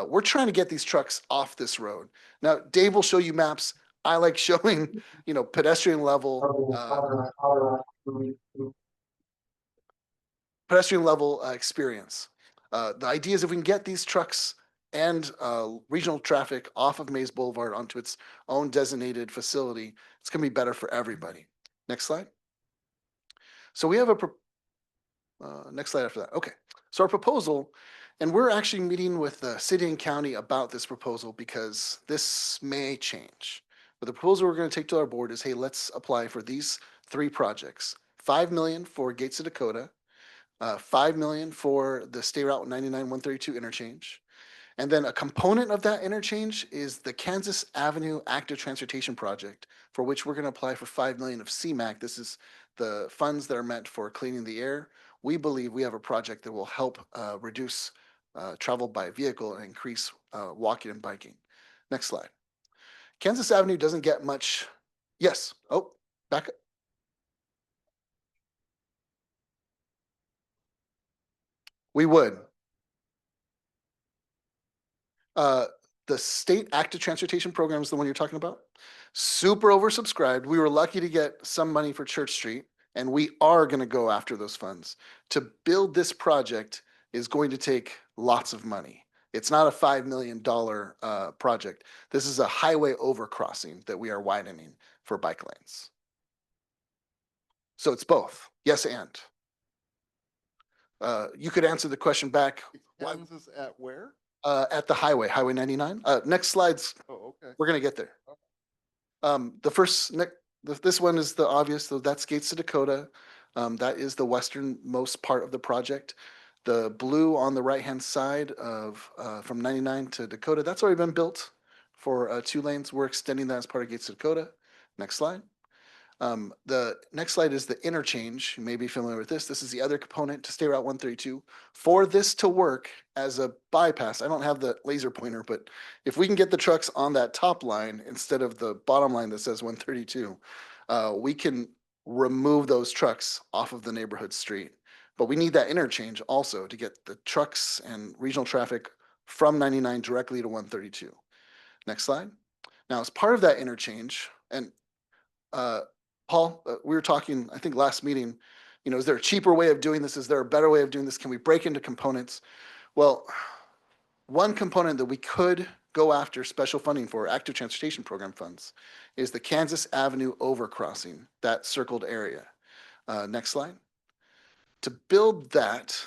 We're trying to get these trucks off this road. Now, Dave will show you maps. I like showing, pedestrian level experience. The idea is if we can get these trucks and regional traffic off of Mays Boulevard onto its own designated facility, it's going to be better for everybody. Next slide. So we have next slide after that. Okay. So our proposal, and we're actually meeting with the city and county about this proposal because this may change. But the proposal we're going to take to our board is, hey, let's apply for these 3 projects. $5 million for Gates to Dakota, $5 million for the State Route 99 132 interchange. And then a component of that interchange is the Kansas Avenue Active Transportation Project, for which we're going to apply for $5 million of CMAQ. This is the funds that are meant for cleaning the air. We believe we have a project that will help reduce travel by vehicle and increase walking and biking. Next slide. Kansas Avenue doesn't get much. Yes. Oh, back up. We would. The state active transportation program is the one you're talking about. Super oversubscribed. We were lucky to get some money for Church Street, and we are going to go after those funds. To build this project is going to take lots of money. It's not a $5 million project. This is a highway overcrossing that we are widening for bike lanes. So it's both. Yes, and. You could answer the question back. Kansas at where? At the highway, Highway 99. Next slides. Oh, okay. We're going to get there. This one is the obvious, though. That's Gates to Dakota. That is the westernmost part of the project. The blue on the right-hand side of from 99 to Dakota, that's already been built for 2 lanes. We're extending that as part of Gates to Dakota. Next slide. The next slide is the interchange. You may be familiar with this. This is the other component to State Route 132. For this to work as a bypass, I don't have the laser pointer, but if we can get the trucks on that top line instead of the bottom line that says 132, we can remove those trucks off of the neighborhood street. But we need that interchange also to get the trucks and regional traffic from 99 directly to 132. Next slide. Now, as part of that interchange, and Paul, we were talking, I think last meeting, is there a cheaper way of doing this? Is there a better way of doing this? Can we break into components? Well, one component that we could go after special funding for active transportation program funds is the Kansas Avenue overcrossing, that circled area. Next slide. To build that,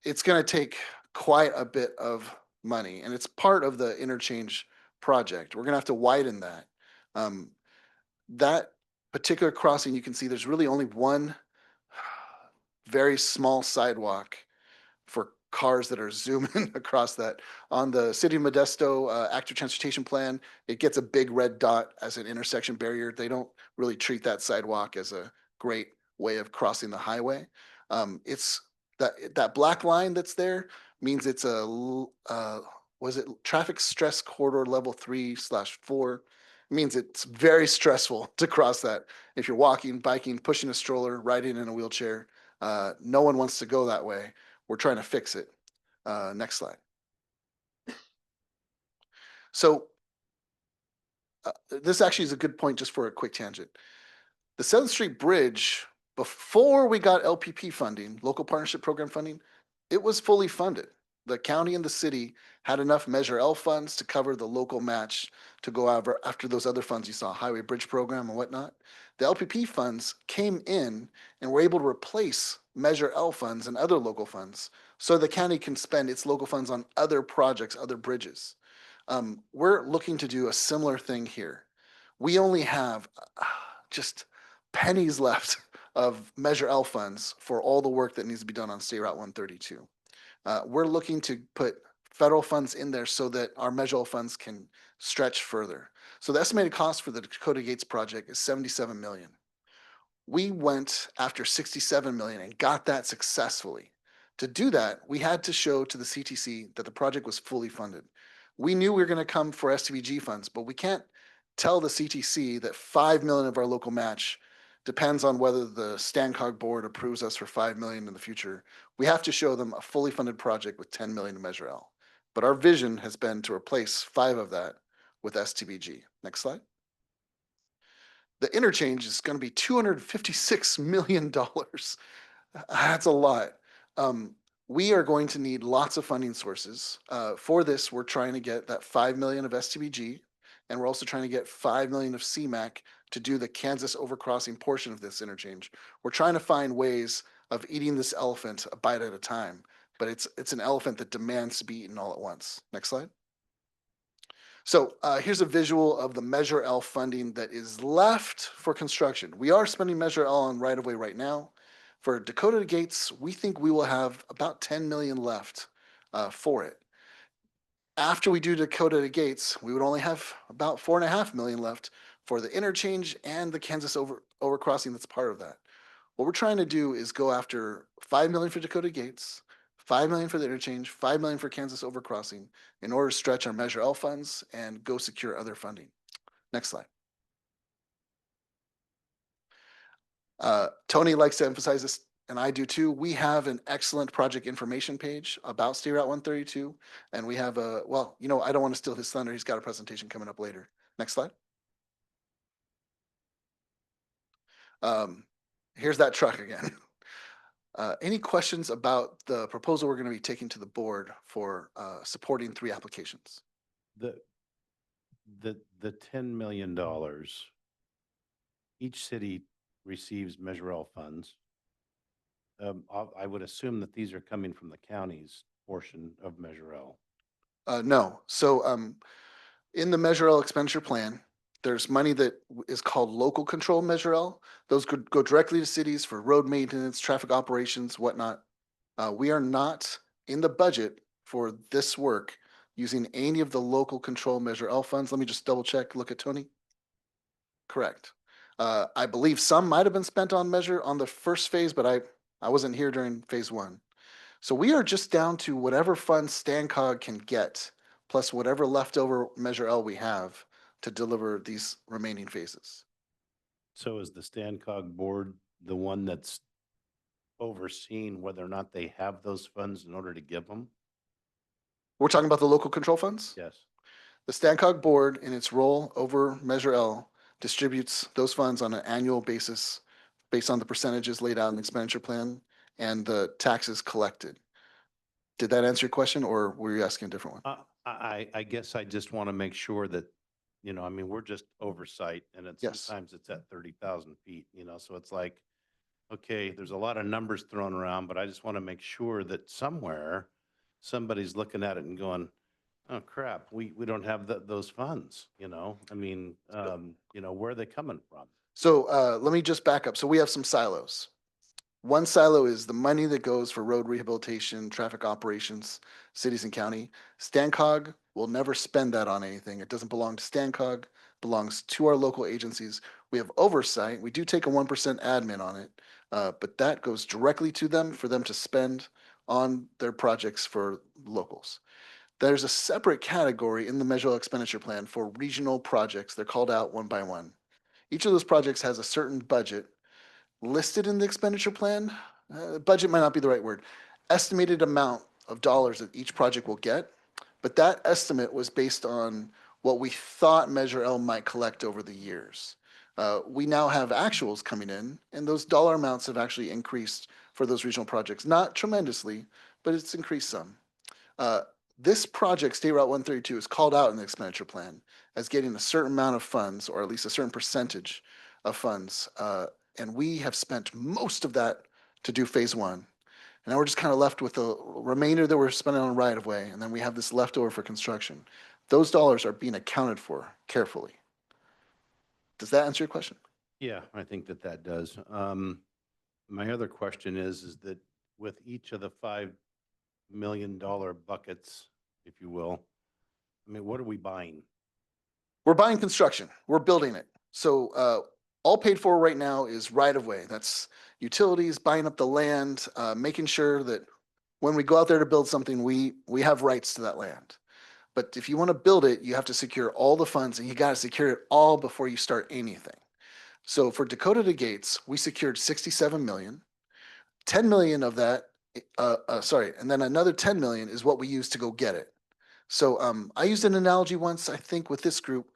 it's going to take quite a bit of money, and it's part of the interchange project. We're going to have to widen that. That particular crossing, you can see there's really only one very small sidewalk for cars that are zooming across that. On the City of Modesto active transportation plan, it gets a big red dot as an intersection barrier. They don't really treat that sidewalk as a great way of crossing the highway. It's that black line that's there means it's was it traffic stress corridor level 3/4? It means it's very stressful to cross that. If you're walking, biking, pushing a stroller, riding in a wheelchair, no one wants to go that way. We're trying to fix it. Next slide. So this actually is a good point just for a quick tangent. The 7th Street Bridge, before we got LPP funding, local partnership program funding, it was fully funded. The county and the city had enough Measure L funds to cover the local match to go after those other funds you saw, highway bridge program and whatnot. The LPP funds came in and were able to replace Measure L funds and other local funds so the county can spend its local funds on other projects, other bridges. We're looking to do a similar thing here. We only have just pennies left of Measure L funds for all the work that needs to be done on State Route 132. We're looking to put federal funds in there so that our Measure L funds can stretch further. So the estimated cost for the Dakota Gates project is $77 million. We went after $67 million and got that successfully. To do that, we had to show to the CTC that the project was fully funded. We knew we were going to come for STVG funds, but we can't tell the CTC that $5 million of our local match depends on whether the Stancog board approves us for $5 million in the future. We have to show them a fully funded project with $10 million to Measure L. But our vision has been to replace 5 of that with STVG. Next slide. The interchange is going to be $256 million. That's a lot. We are going to need lots of funding sources. For this, we're trying to get that $5 million of STVG, and we're also trying to get $5 million of CMAQ to do the Kansas overcrossing portion of this interchange. We're trying to find ways of eating this elephant a bite at a time, but it's an elephant that demands to be eaten all at once. Next slide. So here's a visual of the Measure L funding that is left for construction. We are spending Measure L on right-of-way right now. For Dakota Gates, we think we will have about 10 million left for it. After we do Dakota Gates, we would only have about 4.5 million left for the interchange and the Kansas overcrossing that's part of that. What we're trying to do is go after 5 million for Dakota Gates, 5 million for the interchange, 5 million for Kansas overcrossing in order to stretch our Measure L funds and go secure other funding. Next slide. Tony likes to emphasize this, and I do too. We have an excellent project information page about State Route 132, and we have a, well, you know, I don't want to steal his thunder. He's got a presentation coming up later. Next slide. Here's that truck again. Any questions about the proposal we're going to be taking to the board for supporting 3 applications? The $10 million, each city receives Measure L funds. I would assume that these are coming from the county's portion of Measure L. No. So in the Measure L expenditure plan, there's money that is called local control Measure L. Those could go directly to cities for road maintenance, traffic operations, whatnot. We are not in the budget for this work using any of the local control Measure L funds. Let me just double check, look at Tony. Correct. I believe some might have been spent on the first phase, but I wasn't here during phase 1. So we are just down to whatever funds Stancog can get, plus whatever leftover Measure L we have to deliver these remaining phases. So is the Stancog board the one that's overseeing whether or not they have those funds in order to give them? We're talking about the local control funds? Yes. The Stancog board, in its role over Measure L, distributes those funds on an annual basis based on the percentages laid out in the expenditure plan and the taxes collected. Did that answer your question, or were you asking a different one? I guess I just want to make sure that, I mean, we're just oversight and it's Yes. sometimes it's at 30,000 feet, so it's like, okay, there's a lot of numbers thrown around, but I just want to make sure that somewhere somebody's looking at it and going, oh crap, we don't have those funds, I mean, where are they coming from? So let me just back up. So we have some silos. One silo is the money that goes for road rehabilitation, traffic operations, cities and county. Stancog will never spend that on anything. It doesn't belong to Stancog, belongs to our local agencies. We have oversight. We do take a 1% admin on it, but that goes directly to them for them to spend on their projects for locals. There's a separate category in the Measure L expenditure plan for regional projects. They're called out one by one. Each of those projects has a certain budget listed in the expenditure plan. Budget might not be the right word. Estimated amount of dollars that each project will get, but that estimate was based on what we thought Measure L might collect over the years. We now have actuals coming in, and those dollar amounts have actually increased for those regional projects. Not tremendously, but it's increased some. This project, State Route 132, is called out in the expenditure plan as getting a certain amount of funds, or at least a certain percentage of funds. And we have spent most of that to do phase one. And now we're just kind of left with the remainder that we're spending on right of way, and then we have this leftover for construction. Those dollars are being accounted for carefully. Does that answer your question? Yeah, I think that does. My other question is that with each of the $5 million buckets, if you will, I mean, what are we buying? We're buying construction. We're building it. So all paid for right now is right of way. That's utilities, buying up the land, making sure that when we go out there to build something, we have rights to that land. But if you want to build it, you have to secure all the funds, and you got to secure it all before you start anything. So for Dakota to Gates, we secured 67 million. 10 million of that, and then another 10 million is what we use to go get it. So I used an analogy once, I think, with this group,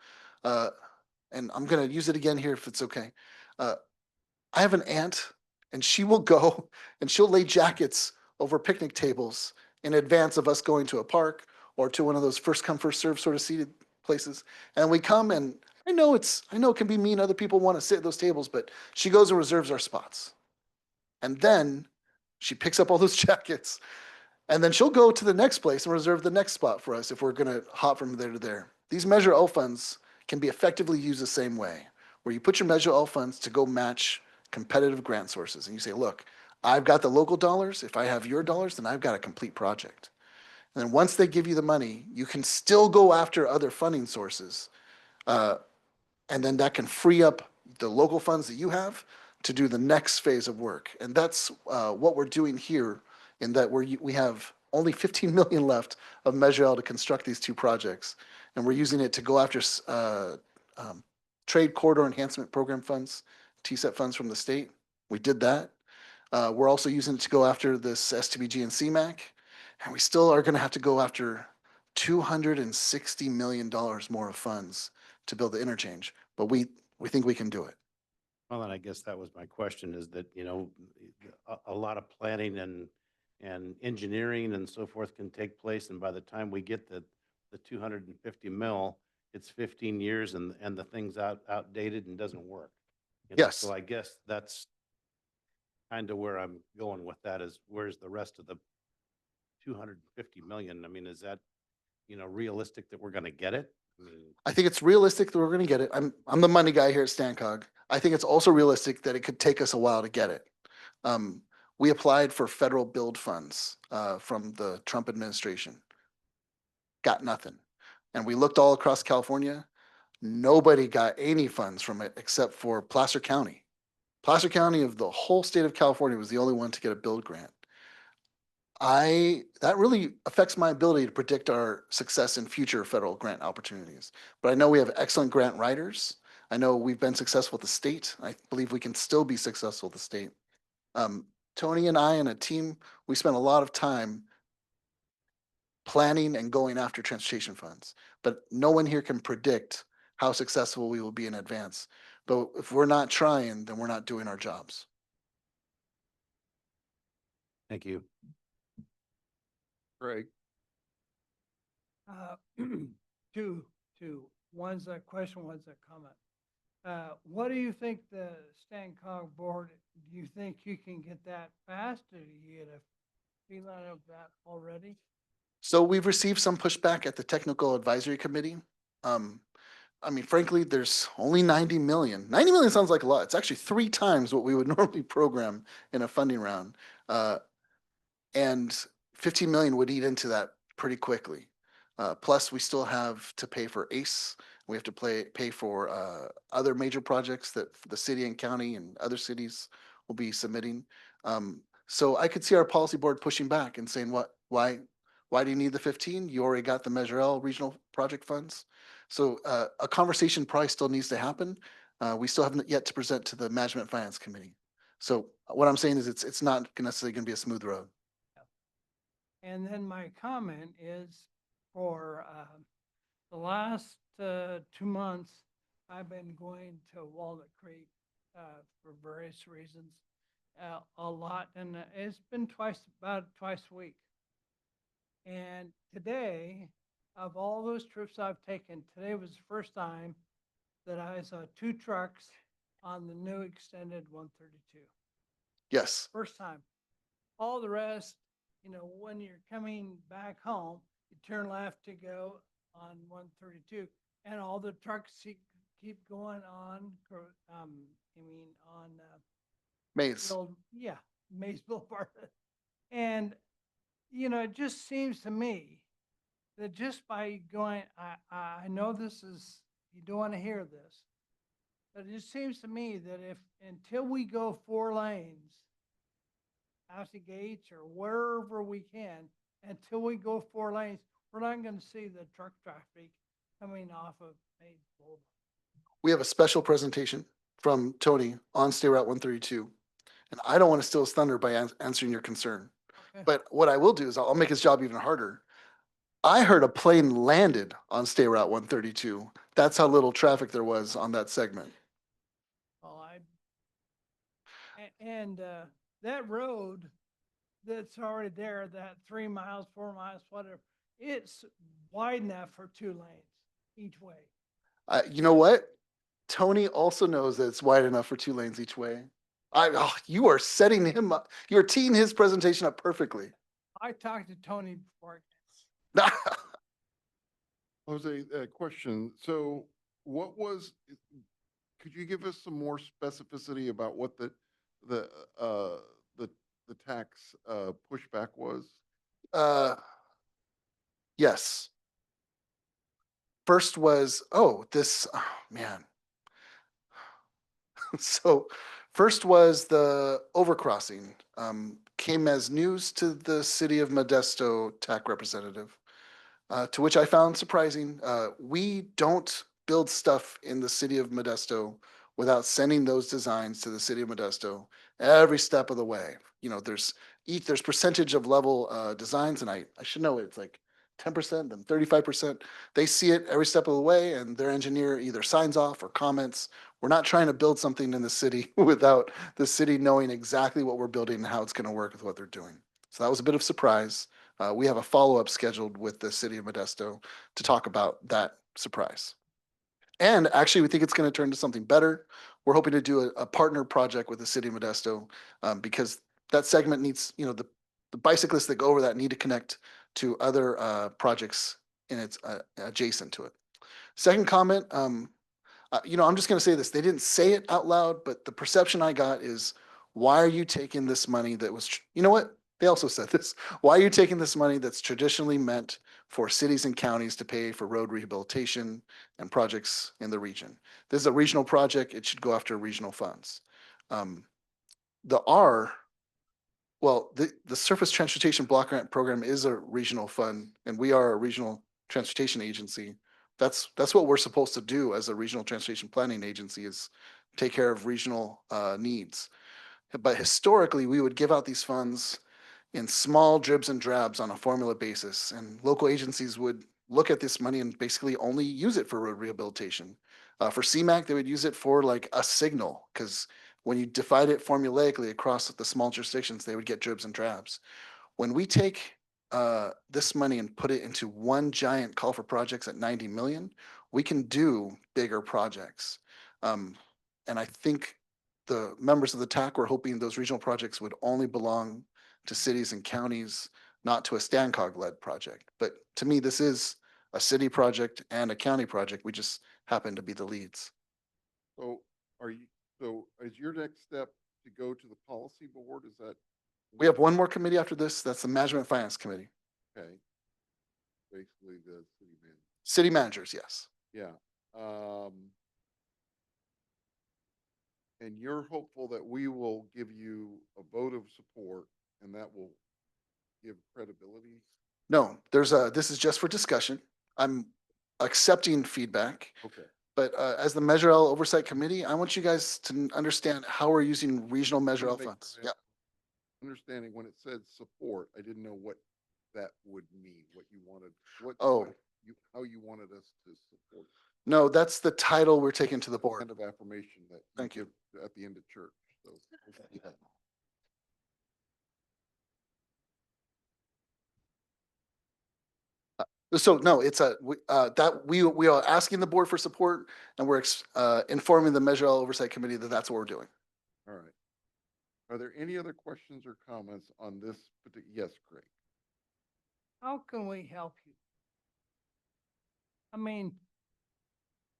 and I'm going to use it again here if it's okay. I have an aunt, and she will go and she'll lay jackets over picnic tables in advance of us going to a park or to one of those first come, first serve sort of seated places. And we come, and I know it can be mean. Other people want to sit at those tables, but she goes and reserves our spots. And then she picks up all those jackets, and then she'll go to the next place and reserve the next spot for us if we're going to hop from there to there. These Measure L funds can be effectively used the same way, where you put your Measure L funds to go match competitive grant sources. And you say, look, I've got the local dollars. If I have your dollars, then I've got a complete project. And then once they give you the money, you can still go after other funding sources. And then that can free up the local funds that you have to do the next phase of work. And that's what we're doing here, in that we have only 15 million left of Measure L to construct these two projects. And we're using it to go after Trade Corridor Enhancement Program funds, TSEP funds from the state. We did that. We're also using it to go after this STBG and CMAQ. And we still are going to have to go after $260 million more of funds to build the interchange. But we think we can do it. Well, and I guess that was my question, is that, a lot of planning and engineering and so forth can take place. And by the time we get the 250 mil, it's 15 years and the thing's outdated and doesn't work. Yes. So I guess that's kind of where I'm going with that, is where's the rest of the 250 million? I mean, is that, realistic that we're going to get it? I mean, I think it's realistic that we're going to get it. I'm the money guy here at Stancog. I think it's also realistic that it could take us a while to get it. We applied for federal build funds from the Trump administration. Got nothing. And we looked all across California. Nobody got any funds from it except for Placer County. Placer County of the whole state of California was the only one to get a build grant. That really affects my ability to predict our success in future federal grant opportunities. But I know we have excellent grant writers. I know we've been successful at the state. I believe we can still be successful at the state. Tony and I and a team, we spent a lot of time planning and going after transportation funds, but no one here can predict how successful we will be in advance. But if we're not trying, then we're not doing our jobs. thank you. Greg, Two, one's a question, one's a comment. What do you think the Stancog board, do you think you can get that fast, or do you get a feeling of that already? So we've received some pushback at the Technical Advisory Committee. I mean, frankly, there's only 90 million. 90 million sounds like a lot. It's actually 3 times what we would normally program in a funding round. And 15 million would eat into that pretty quickly. Plus, we still have to pay for ACE. We have to pay for other major projects that the city and county and other cities will be submitting. So I could see our policy board pushing back and saying, why do you need the 15? You already got the Measure L regional project funds. So a conversation probably still needs to happen. We still haven't yet to present to the Management Finance Committee. So what I'm saying is it's not necessarily going to be a smooth road. And then my comment is for the last 2 months, I've been going to Walnut Creek for various reasons a lot, and it's been about twice a week. And today, of all those trips I've taken, today was the first time that I saw 2 trucks on the new extended 132. Yes. First time. All the rest, when you're coming back home, you turn left to go on 132, and all the trucks keep going on, Maze. Maze Boulevard. And, it just seems to me that just by going, I know you don't want to hear this, but it just seems to me that until we go 4 lanes, out the gates or wherever we can, until we go 4 lanes, we're not going to see the truck traffic coming off of Maze Boulevard. We have a special presentation from Tony on State Route 132. And I don't want to steal his thunder by answering your concern. Okay. But what I will do is I'll make his job even harder. I heard a plane landed on State Route 132. That's how little traffic there was on that segment. Well, that road that's already there, that 3 miles, 4 miles, whatever, it's wide enough for 2 lanes each way. You know what? Tony also knows that it's wide enough for 2 lanes each way. You are setting him up. You're teeing his presentation up perfectly. I talked to Tony before. Jose, a question. So could you give us some more specificity about what the tax pushback was? Yes. First was, man. So first was the overcrossing, came as news to the city of Modesto TAC representative, to which I found surprising. We don't build stuff in the city of Modesto without sending those designs to the city of Modesto every step of the way. There's percentage of level designs, and I should know it's like 10%, then 35%. They see it every step of the way, and their engineer either signs off or comments. We're not trying to build something in the city without the city knowing exactly what we're building and how it's going to work with what they're doing. So that was a bit of surprise. We have a follow-up scheduled with the city of Modesto to talk about that surprise. And actually, we think it's going to turn to something better. We're hoping to do a partner project with the city of Modesto because that segment needs, the bicyclists that go over that need to connect to other projects in its adjacent to it. Second comment, I'm just going to say this. They didn't say it out loud, but the perception I got is, why are you taking this money that was, you know what? They also said this. Why are you taking this money that's traditionally meant for cities and counties to pay for road rehabilitation and projects in the region? This is a regional project. It should go after regional funds. The Surface Transportation Block Grant Program is a regional fund, and we are a regional transportation agency. That's what we're supposed to do as a regional transportation planning agency, is take care of regional needs. But historically, we would give out these funds in small dribs and drabs on a formula basis, and local agencies would look at this money and basically only use it for road rehabilitation. For CMAQ, they would use it for like a signal, because when you divide it formulaically across the small jurisdictions, they would get dribs and drabs. When we take this money and put it into one giant call for projects at 90 million, we can do bigger projects. And I think the members of the TAC were hoping those regional projects would only belong to cities and counties, not to a Stancog-led project. But to me, this is a city project and a county project. We just happen to be the leads. So is your next step to go to the policy board? Is that? We have one more committee after this. That's the Management Finance Committee. Okay. Basically the city manager. City managers, yes. Yeah. And you're hopeful that we will give you a vote of support and that will give credibility? No, this is just for discussion. I'm accepting feedback. Okay. But as the Measure L Oversight Committee, I want you guys to understand how we're using regional Measure L Make funds. sure I Yeah. Understanding when it said support, I didn't know what that would mean, what you wanted, Oh. how you wanted us to support. No, that's the title we're taking to the board. Kind of affirmation that. Thank you. give At the end of church, so. Yeah. So no, it's we are asking the board for support and we're informing the Measure L Oversight Committee that that's what we're doing. All right. Are there any other questions or comments on this particular? Yes, Craig. How can we help you? I mean,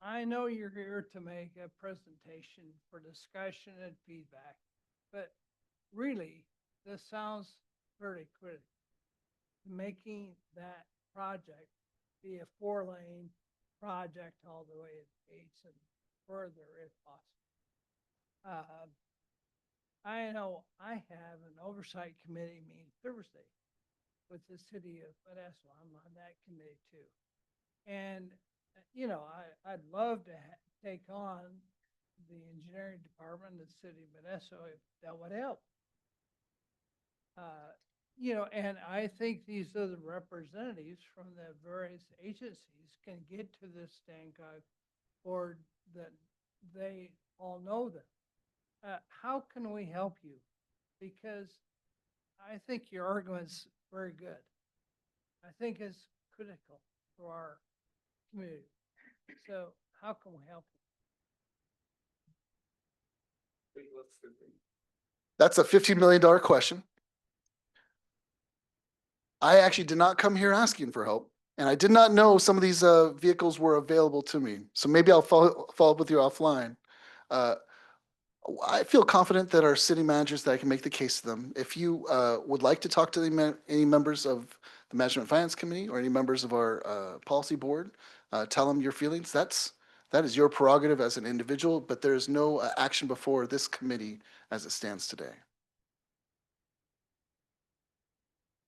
I know you're here to make a presentation for discussion and feedback, but really, this sounds very critical. Making that project be a 4-lane project all the way to Gates and further if possible. I know I have an oversight committee meeting Thursday with the city of Modesto. I'm on that committee too. And, I'd love to take on the engineering department of the city of Modesto if that would help. And I think these are the representatives from the various agencies can get to this Stancog board that they all know them. How can we help you? Because I think your argument's very good. I think it's critical for our community. So how can we help you? That's a $15 million question. I actually did not come here asking for help, and I did not know some of these vehicles were available to me. So maybe I'll follow up with you offline. I feel confident that our city managers, that I can make the case to them. If you would like to talk to any members of the Management Finance Committee or any members of our policy board, tell them your feelings. That is your prerogative as an individual, but there is no action before this committee as it stands today.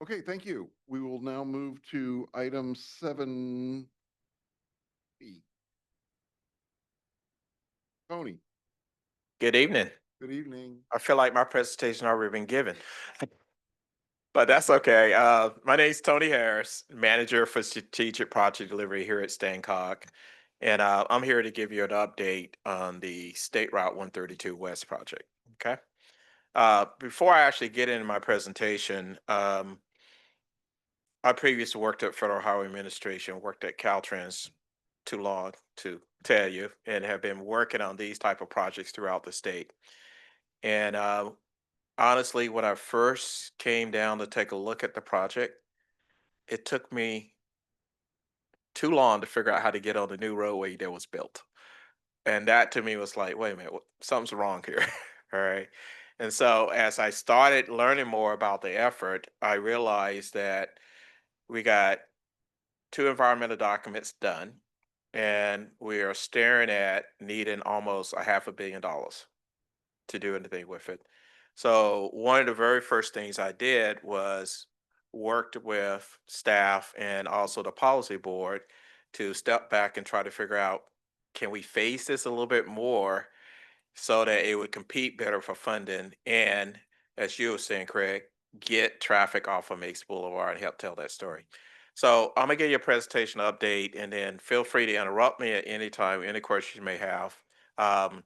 Okay, thank you. We will now move to item 7B. Tony, Good evening. good evening. I feel like my presentation already been given. But that's okay. My name's Tony Harris, Manager for Strategic Project Delivery here at Stancog. And I'm here to give you an update on the State Route 132 West project. Okay. Before I actually get into my presentation, I previously worked at Federal Highway Administration, worked at Caltrans, too long to tell you, and have been working on these type of projects throughout the state. And honestly, when I first came down to take a look at the project, it took me too long to figure out how to get on the new roadway that was built. And that to me was like, wait a minute, something's wrong here. All right. And so as I started learning more about the effort, I realized that we got 2 environmental documents done, and we are staring at needing almost $500 million to do anything with it. So one of the very first things I did was worked with staff and also the policy board to step back and try to figure out, can we phase this a little bit more so that it would compete better for funding, and as you were saying, Craig, get traffic off of Mapes Boulevard and help tell that story. So I'm gonna give you a presentation update, and then feel free to interrupt me at any time, any questions you may have. I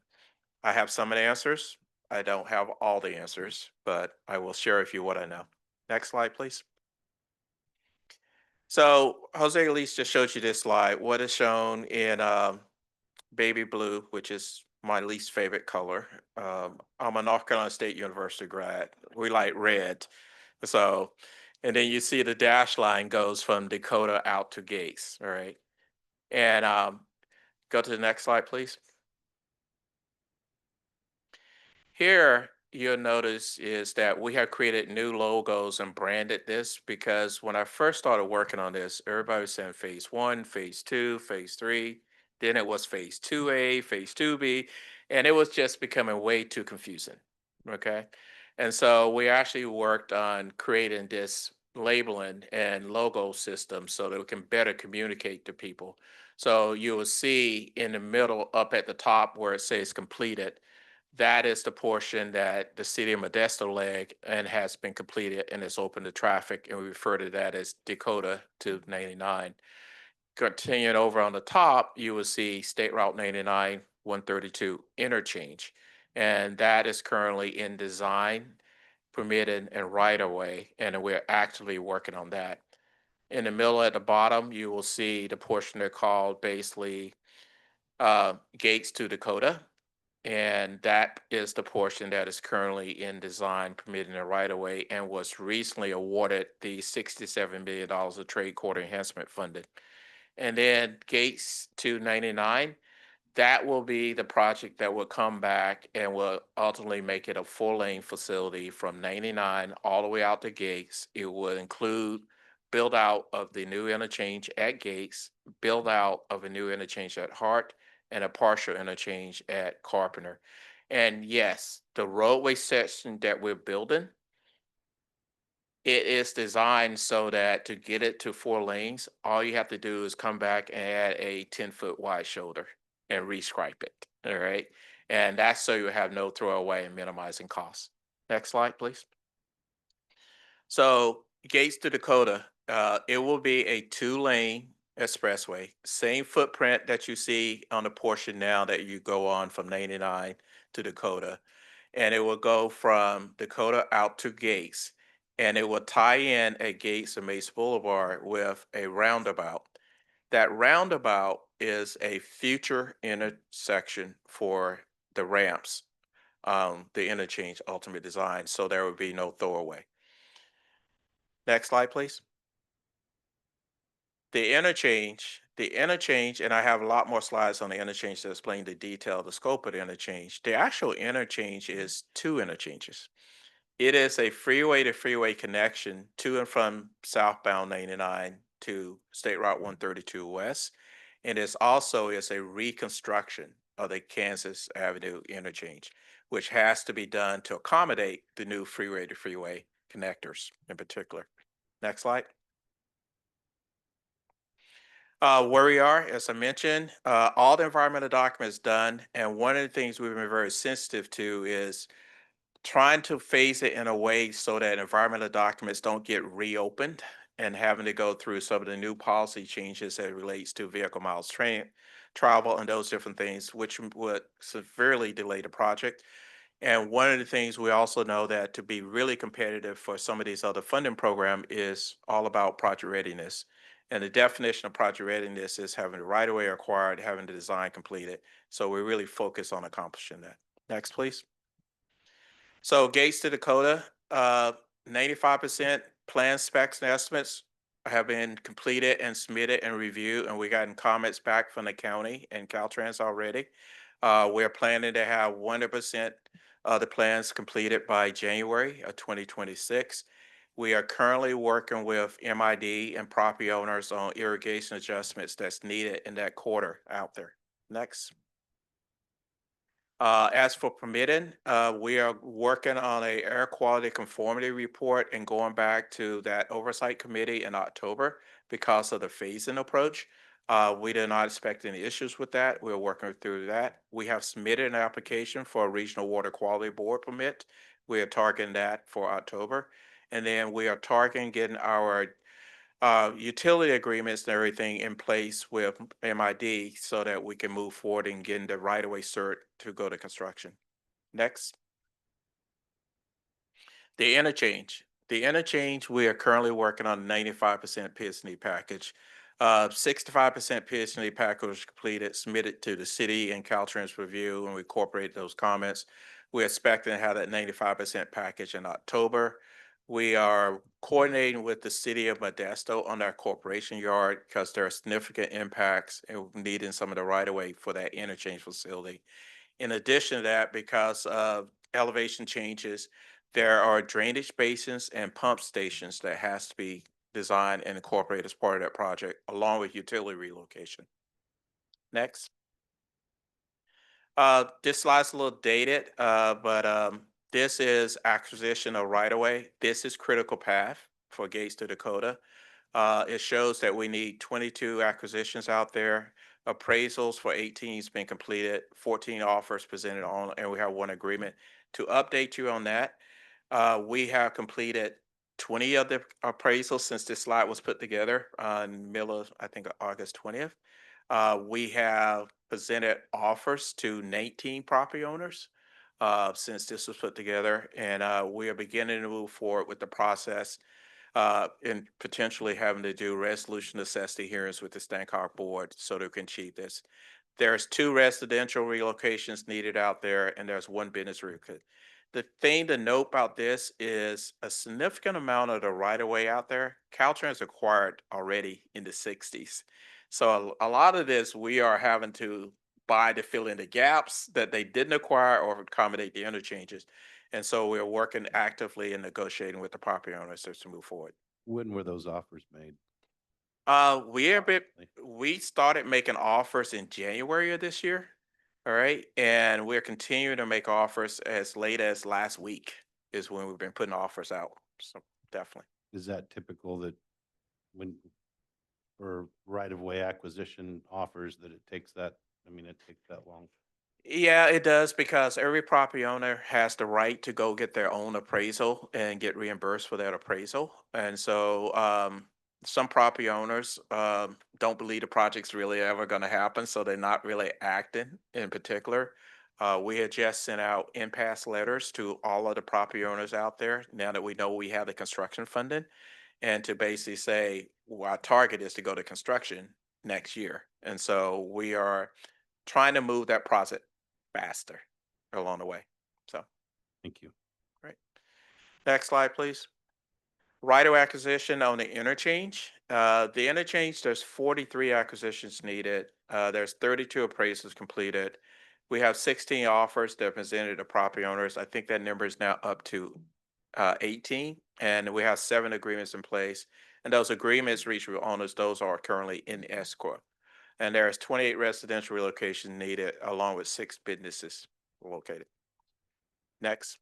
have some of the answers. I don't have all the answers, but I will share with you what I know. Next slide, please. So Jose Elise just showed you this slide. What is shown in baby blue, which is my least favorite color. I'm a North Carolina State University grad. We like red. So, and then you see the dash line goes from Dakota out to Gates, all right? And go to the next slide, please. Here, you'll notice is that we have created new logos and branded this because when I first started working on this, everybody was saying phase 1, phase 2, phase 3. Then it was phase 2A, phase 2B, and it was just becoming way too confusing. Okay. And so we actually worked on creating this labeling and logo system so that we can better communicate to people. So you will see in the middle up at the top where it says completed, that is the portion that the city of Modesto leg and has been completed and is open to traffic, and we refer to that as Dakota to 99. Continuing over on the top, you will see State Route 99, 132 interchange, and that is currently in design, permitted, and right of way, and we're actively working on that. In the middle at the bottom, you will see the portion they're called basically Gates to Dakota. And that is the portion that is currently in design, permitting the right of way, and was recently awarded the $67 million of trade corridor enhancement funding. And then Gates 299, that will be the project that will come back and will ultimately make it a full lane facility from 99 all the way out to Gates. It will include build out of the new interchange at Gates, build out of a new interchange at Hart, and a partial interchange at Carpenter. And yes, the roadway section that we're building, it is designed so that to get it to 4 lanes, all you have to do is come back and add a 10-foot wide shoulder and restripe it. All right. And that's so you have no throwaway and minimizing costs. Next slide, please. So Gates to Dakota, it will be a 2-lane expressway, same footprint that you see on the portion now that you go on from 99 to Dakota. And it will go from Dakota out to Gates, and it will tie in at Gates and Mace Boulevard with a roundabout. That roundabout is a future intersection for the ramps, the interchange ultimate design, so there would be no throwaway. Next slide, please. The interchange, and I have a lot more slides on the interchange to explain the detail, the scope of the interchange. The actual interchange is 2 interchanges. It is a freeway to freeway connection to and from southbound 99 to State Route 132 West. And it's also is a reconstruction of the Kansas Avenue interchange, which has to be done to accommodate the new freeway to freeway connectors in particular. Next slide. Where we are, as I mentioned, all the environmental documents done. And one of the things we've been very sensitive to is trying to phase it in a way so that environmental documents don't get reopened and having to go through some of the new policy changes that relates to vehicle miles travel and those different things, which would severely delay the project. And one of the things we also know that to be really competitive for some of these other funding program is all about project readiness. And the definition of project readiness is having the right of way acquired, having the design completed. So we really focus on accomplishing that. Next, please. So Gates to Dakota, 95% plan specs and estimates have been completed and submitted and reviewed, and we gotten comments back from the county and Caltrans already. We're planning to have 100% of the plans completed by January of 2026. We are currently working with MID and property owners on irrigation adjustments that's needed in that quarter out there. Next. As for permitting, we are working on a air quality conformity report and going back to that oversight committee in October because of the phasing approach. We do not expect any issues with that. We're working through that. We have submitted an application for a regional water quality board permit. We are targeting that for October. And then we are targeting getting our utility agreements and everything in place with MID so that we can move forward and getting the right of way cert to go to construction. Next. The interchange. The interchange, we are currently working on 95% PSNE package. 65% PSNE package was completed, submitted to the city and Caltrans review, and we incorporated those comments. We're expecting to have that 95% package in October. We are coordinating with the city of Modesto on our corporation yard because there are significant impacts and needing some of the right of way for that interchange facility. In addition to that, because of elevation changes, there are drainage basins and pump stations that has to be designed and incorporated as part of that project, along with utility relocation. Next. This slide's a little dated, but this is acquisition of right-of-way. This is critical path for Gates to Dakota. It shows that we need 22 acquisitions out there. Appraisals for 18 has been completed, 14 offers presented on, and we have one agreement. To update you on that, we have completed 20 of the appraisals since this slide was put together on middle of, I think, August 20th. We have presented offers to 19 property owners since this was put together, and we are beginning to move forward with the process and potentially having to do resolution necessity hearings with the Stancock board so they can achieve this. There's 2 residential relocations needed out there, and there's 1 business relocation. The thing to note about this is a significant amount of the right of way out there, Caltrans acquired already in the 60s. So a lot of this we are having to buy to fill in the gaps that they didn't acquire or accommodate the interchanges. And so we're working actively and negotiating with the property owners to move forward. When were those offers made? We started making offers in January of this year. All right. And we're continuing to make offers as late as last week is when we've been putting offers out. So definitely. Is that typical that when for right-of-way acquisition offers that it takes that, I mean, it takes that long? Yeah, it does because every property owner has the right to go get their own appraisal and get reimbursed for that appraisal. And so some property owners don't believe the project's really ever going to happen, so they're not really acting in particular. We had just sent out impasse letters to all of the property owners out there now that we know we have the construction funding, and to basically say, well, our target is to go to construction next year. And so we are trying to move that process faster along the way. So, Thank you. great. Next slide, please. Right-of-way acquisition on the interchange. The interchange, there's 43 acquisitions needed. There's 32 appraisals completed. We have 16 offers that are presented to property owners. I think that number is now up to 18, and we have 7 agreements in place. And those agreements reached with owners, those are currently in escrow. And there's 28 residential relocations needed, along with 6 businesses located. Next.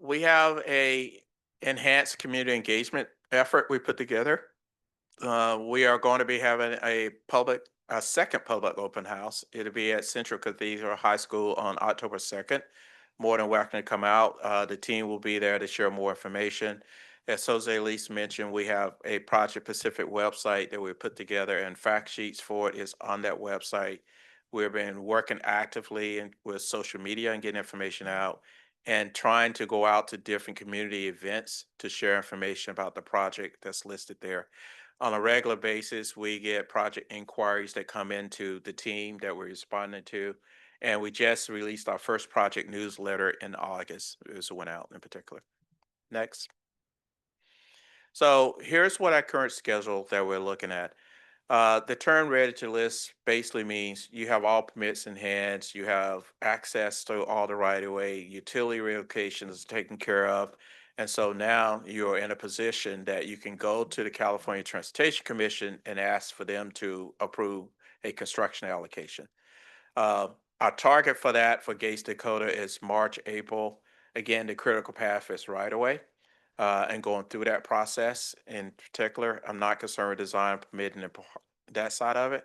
We have a enhanced community engagement effort we put together. We are going to be having a second public open house. It'll be at Central Cathedral High School on October 2nd. More than welcome to come out. The team will be there to share more information. As Jose Luis mentioned, we have a Project Pacific website that we put together, and fact sheets for it is on that website. We've been working actively with social media and getting information out and trying to go out to different community events to share information about the project that's listed there. On a regular basis, we get project inquiries that come into the team that we're responding to. And we just released our first project newsletter in August. It went out in particular. Next. So here's what our current schedule that we're looking at. The term ready to list basically means you have all permits in hand, you have access to all the right of way, utility relocations taken care of. And so now you're in a position that you can go to the California Transportation Commission and ask for them to approve a construction allocation. Our target for that for Gates Dakota is March, April. Again, the critical path is right away. And going through that process in particular, I'm not concerned with design permitting and that side of it.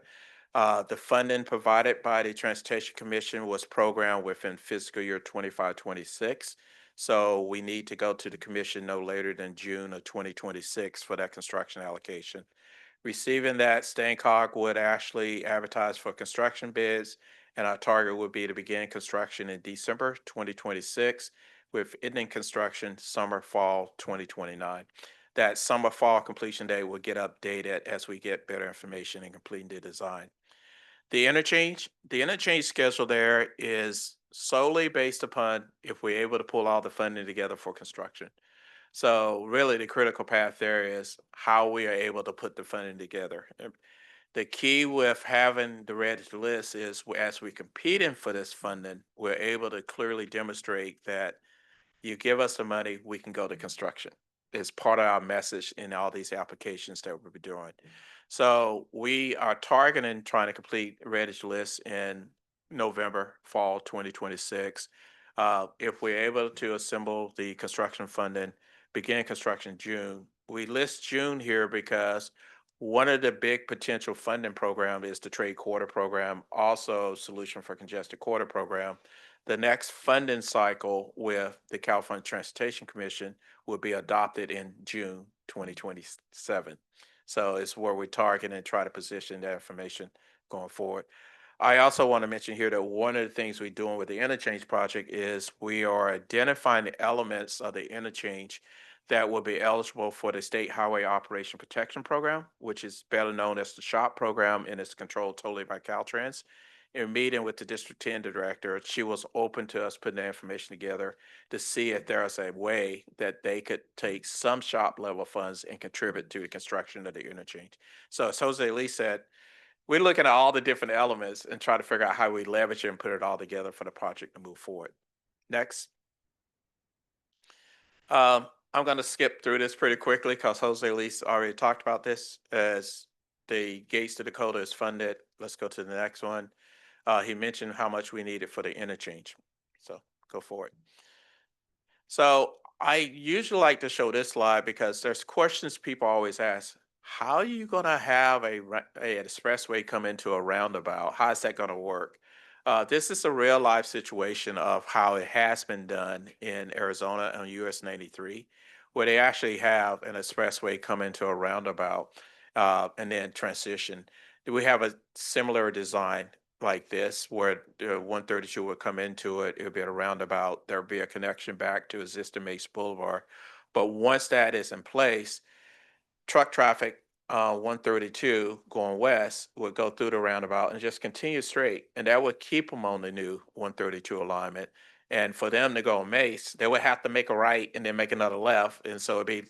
The funding provided by the Transportation Commission was programmed within fiscal year 25-26. So we need to go to the commission no later than June of 2026 for that construction allocation. Receiving that, Stancock would actually advertise for construction bids, and our target would be to begin construction in December 2026, with ending construction summer, fall 2029. That summer, fall completion date will get updated as we get better information and completing the design. The interchange schedule there is solely based upon if we're able to pull all the funding together for construction. So really the critical path there is how we are able to put the funding together. The key with having the ready list is as we competing for this funding, we're able to clearly demonstrate that you give us the money, we can go to construction. It's part of our message in all these applications that we'll be doing. So we are targeting trying to complete ready list in November, fall 2026. If we're able to assemble the construction funding, begin construction June. We list June here because one of the big potential funding program is the trade quarter program, also solution for congested quarter program. The next funding cycle with the California Transportation Commission will be adopted in June 2027. So it's where we target and try to position that information going forward. I also want to mention here that one of the things we're doing with the interchange project is we are identifying the elements of the interchange that will be eligible for the State Highway Operation Protection Program, which is better known as the SHOP program, and it's controlled totally by Caltrans. In meeting with the District 10 director, she was open to us putting that information together to see if there is a way that they could take some SHOP level funds and contribute to the construction of the interchange. So as Jose Lee said, we're looking at all the different elements and try to figure out how we leverage it and put it all together for the project to move forward. Next. I'm going to skip through this pretty quickly because Jose Luis already talked about this. As the Gates to Dakota is funded, let's go to the next one. He mentioned how much we needed for the interchange. So go for it. So I usually like to show this slide because there's questions people always ask. How are you going to have an expressway come into a roundabout? How is that going to work? This is a real life situation of how it has been done in Arizona on US 93, where they actually have an expressway come into a roundabout and then transition. We have a similar design like this, where 132 would come into it. It would be a roundabout. There would be a connection back to existing Mesa Boulevard. But once that is in place, truck traffic 132 going west would go through the roundabout and just continue straight, and that would keep them on the new 132 alignment. And for them to go Mace, they would have to make a right and then make another left, and so it'd be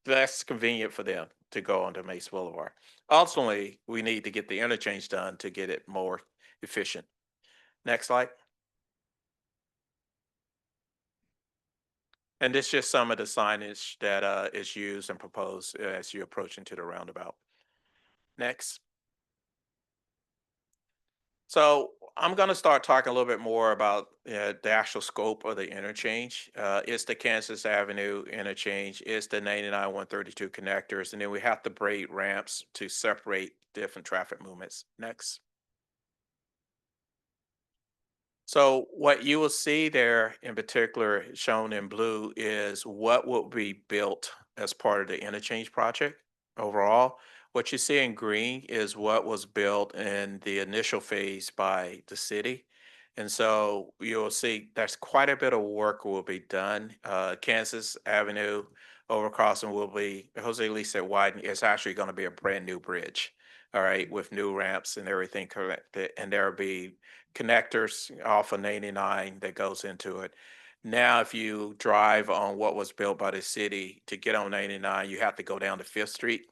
less convenient for them to go onto Mace Boulevard. Ultimately, we need to get the interchange done to get it more efficient. Next slide. And this is just some of the signage that is used and proposed as you approach into the roundabout. Next. So I'm going to start talking a little bit more about the actual scope of the interchange. It's the Kansas Avenue interchange, it's the 99-132 connectors, and then we have to braid ramps to separate different traffic movements. Next. So what you will see there in particular shown in blue is what will be built as part of the interchange project overall. What you see in green is what was built in the initial phase by the city. And so you'll see there's quite a bit of work will be done. Kansas Avenue overcrossing will be, Jose Lee said widen, it's actually going to be a brand new bridge. All right, with new ramps and everything corrected. And there'll be connectors off of 99 that goes into it. Now, if you drive on what was built by the city to get on 99, you have to go down to 5th Street.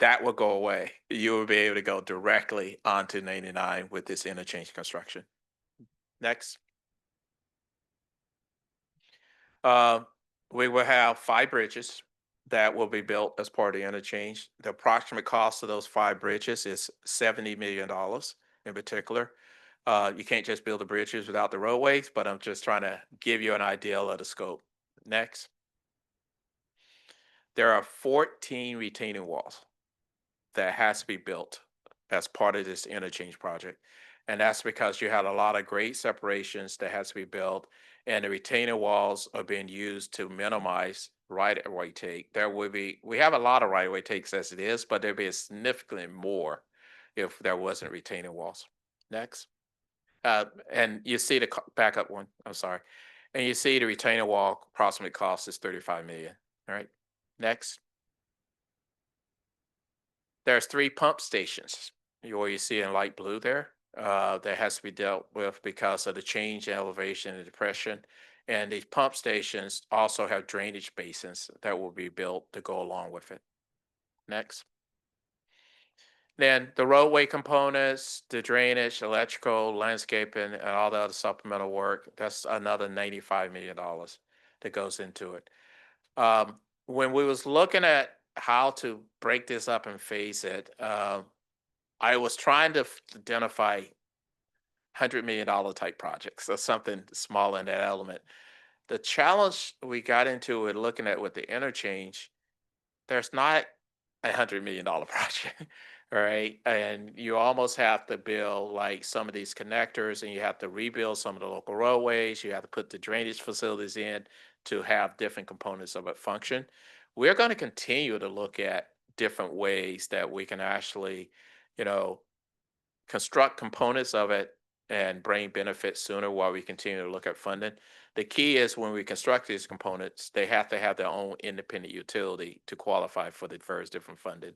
That will go away. You will be able to go directly onto 99 with this interchange construction. Next. We will have 5 bridges that will be built as part of the interchange. The approximate cost of those 5 bridges is $70 million in particular. You can't just build the bridges without the roadways, but I'm just trying to give you an idea of the scope. Next. There are 14 retaining walls that has to be built as part of this interchange project. And that's because you had a lot of great separations that has to be built, and the retaining walls are being used to minimize right-of-way take. There will be, we have a lot of right-of-way takes as it is, but there'd be a significantly more if there wasn't retaining walls. Next. And you see the backup one, I'm sorry. And you see the retaining wall approximate cost is 35 million. All right, next. There's 3 pump stations, where you see in light blue there, that has to be dealt with because of the change in elevation and depression. And these pump stations also have drainage basins that will be built to go along with it. Next. Then the roadway components, the drainage, electrical, landscaping, and all the other supplemental work, that's another $95 million that goes into it. When we was looking at how to break this up and phase it, I was trying to identify $100 million type projects or something small in that element. The challenge we got into with looking at with the interchange, there's not $100 million project, right? And you almost have to build like some of these connectors, and you have to rebuild some of the local roadways. You have to put the drainage facilities in to have different components of it function. We're going to continue to look at different ways that we can actually, you know, construct components of it and bring benefits sooner while we continue to look at funding. The key is when we construct these components, they have to have their own independent utility to qualify for the various different funding.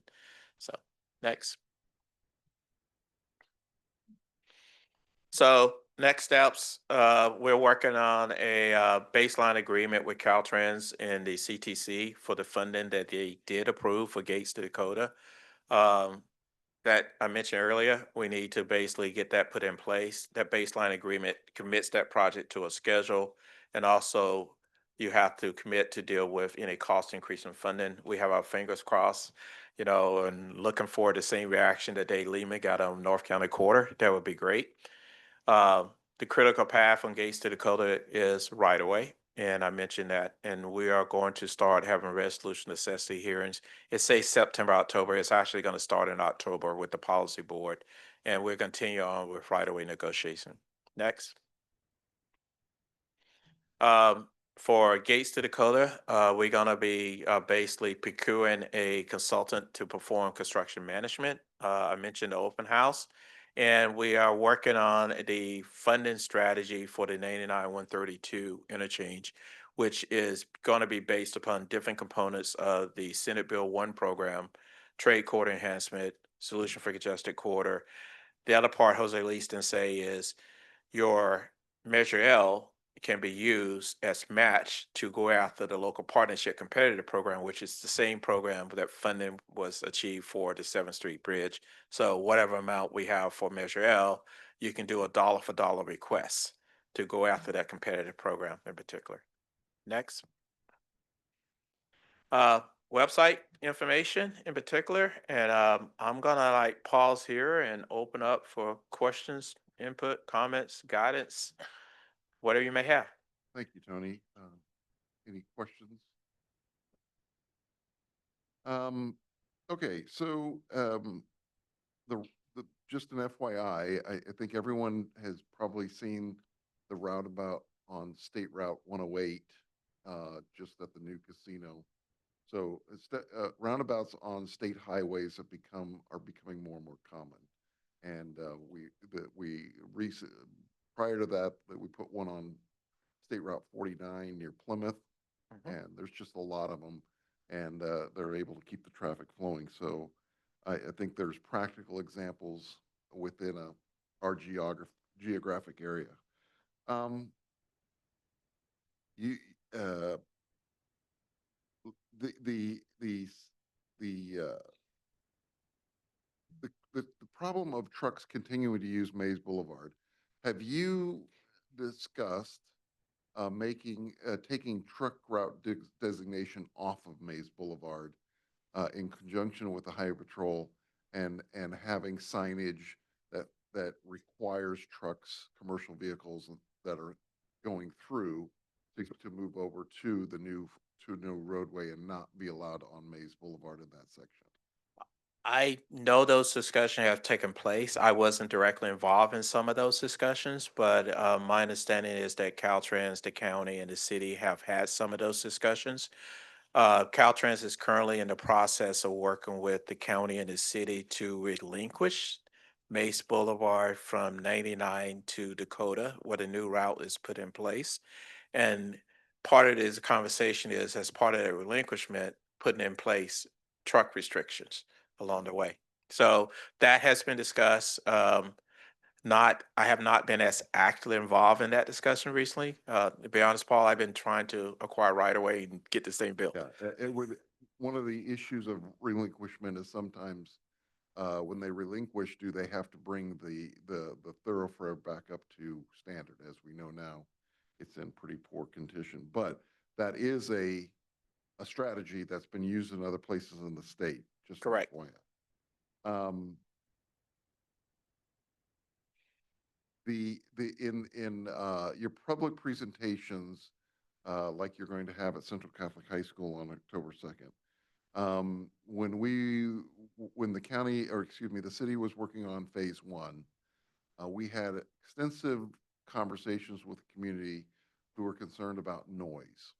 So next. So next steps, we're working on a baseline agreement with Caltrans and the CTC for the funding that they did approve for Gates to Dakota. That I mentioned earlier, we need to basically get that put in place. That baseline agreement commits that project to a schedule, and also you have to commit to deal with any cost increase in funding. We have our fingers crossed, and looking forward to the same reaction that Dave Lehman got on North County Quarter. That would be great. The critical path from Gates to Dakota is right away. And I mentioned that, and we are going to start having resolution necessity hearings. It says September, October. It's actually going to start in October with the policy board, and we'll continue on with right away negotiation. Next. For Gates to Dakota, we're going to be basically procuring a consultant to perform construction management. I mentioned the open house, and we are working on the funding strategy for the 99-132 interchange, which is going to be based upon different components of the Senate Bill 1 program, trade quarter enhancement, solution for congested quarter. The other part Jose Leaston say is your Measure L can be used as match to go after the local partnership competitive program, which is the same program that funding was achieved for the 7th Street Bridge. So whatever amount we have for Measure L, you can do a dollar for dollar request to go after that competitive program in particular. Next. Website information in particular, and I'm gonna like pause here and open up for questions, input, comments, guidance, whatever you may have. Thank you, Tony. Any questions? Okay, so the just an FYI, I think everyone has probably seen the roundabout on State Route 108, just at the new casino. So roundabouts on state highways are becoming more and more common. And prior to that, we put one on State Route 49 near Plymouth, and there's just a lot of them, and they're able to keep the traffic flowing. So I think there's practical examples within our geographic area. You the problem of trucks continuing to use Mays Boulevard. Have you discussed taking truck route designation off of Mays Boulevard in conjunction with the Highway Patrol and having signage that requires trucks, commercial vehicles that are going through to move over to the new roadway and not be allowed on Mays Boulevard in that section? I know those discussions have taken place. I wasn't directly involved in some of those discussions, but my understanding is that Caltrans, the county, and the city have had some of those discussions. Caltrans is currently in the process of working with the county and the city to relinquish Mace Boulevard from 99 to Dakota, where the new route is put in place. And part of this conversation is, as part of the relinquishment, putting in place truck restrictions along the way. So that has been discussed. I have not been as actively involved in that discussion recently. To be honest, Paul, I've been trying to acquire right away and get this thing built. Yeah, it would, one of the issues of relinquishment is sometimes when they relinquish, do they have to bring the thoroughfare back up to standard? As we know now, it's in pretty poor condition, but that is a strategy that's been used in other places in the state, just for Correct. FYI. In your public presentations, like you're going to have at Central Catholic High School on October 2nd, when the county, or excuse me, the city was working on phase one, we had extensive conversations with the community who were concerned about noise.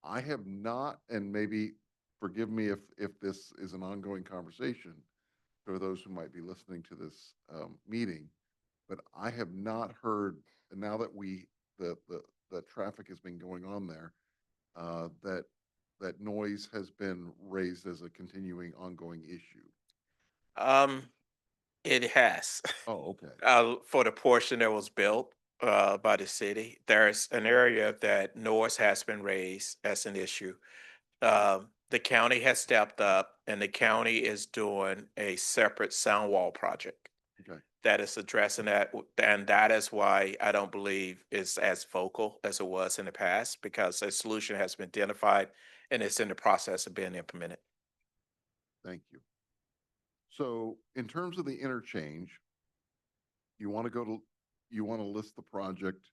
I have not, and maybe forgive me if this is an ongoing conversation for those who might be listening to this meeting, but I have not heard, and now that the traffic has been going on there, that noise has been raised as a continuing ongoing issue. It has. Oh, okay. For the portion that was built by the city, there's an area that noise has been raised as an issue. The county has stepped up, and the county is doing a separate sound wall project Okay. that is addressing that, and that is why I don't believe it's as vocal as it was in the past, because a solution has been identified and it's in the process of being implemented. Thank you. So in terms of the interchange, you want to list the project.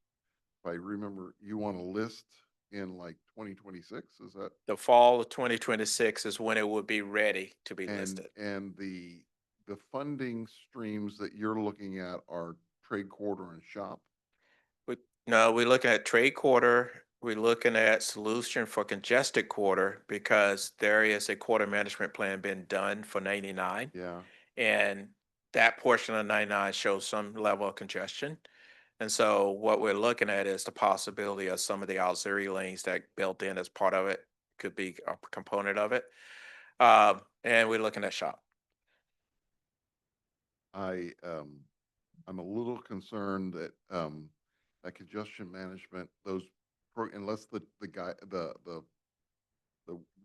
If I remember, you want to list in like 2026, is that? The fall of 2026 is when it would be ready to be And, listed. and the funding streams that you're looking at are trade corridor and shop. No, we're looking at trade quarter. We're looking at solution for congested quarter, because there is a quarter management plan been done for 99. Yeah. And that portion of 99 shows some level of congestion. And so what we're looking at is the possibility of some of the auxiliary lanes that built in as part of it could be a component of it. And we're looking at shop. I'm a little concerned that that congestion management, unless the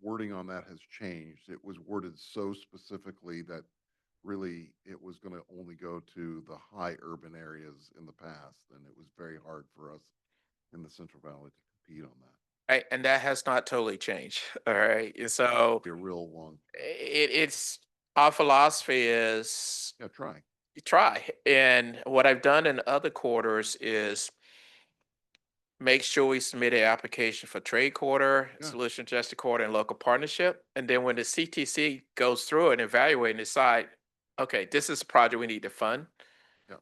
wording on that has changed, it was worded so specifically that really it was going to only go to the high urban areas in the past, and it was very hard for us in the Central Valley to compete on that. Right, and that has not totally changed. All right. So Be a real long. it's our philosophy is Yeah, try. try. And what I've done in other quarters is make sure we submit an application for trade quarter, Yeah. solution adjusted quarter, and local partnership. And then when the CTC goes through it and evaluate and decide, okay, this is a project we need to fund. Yeah.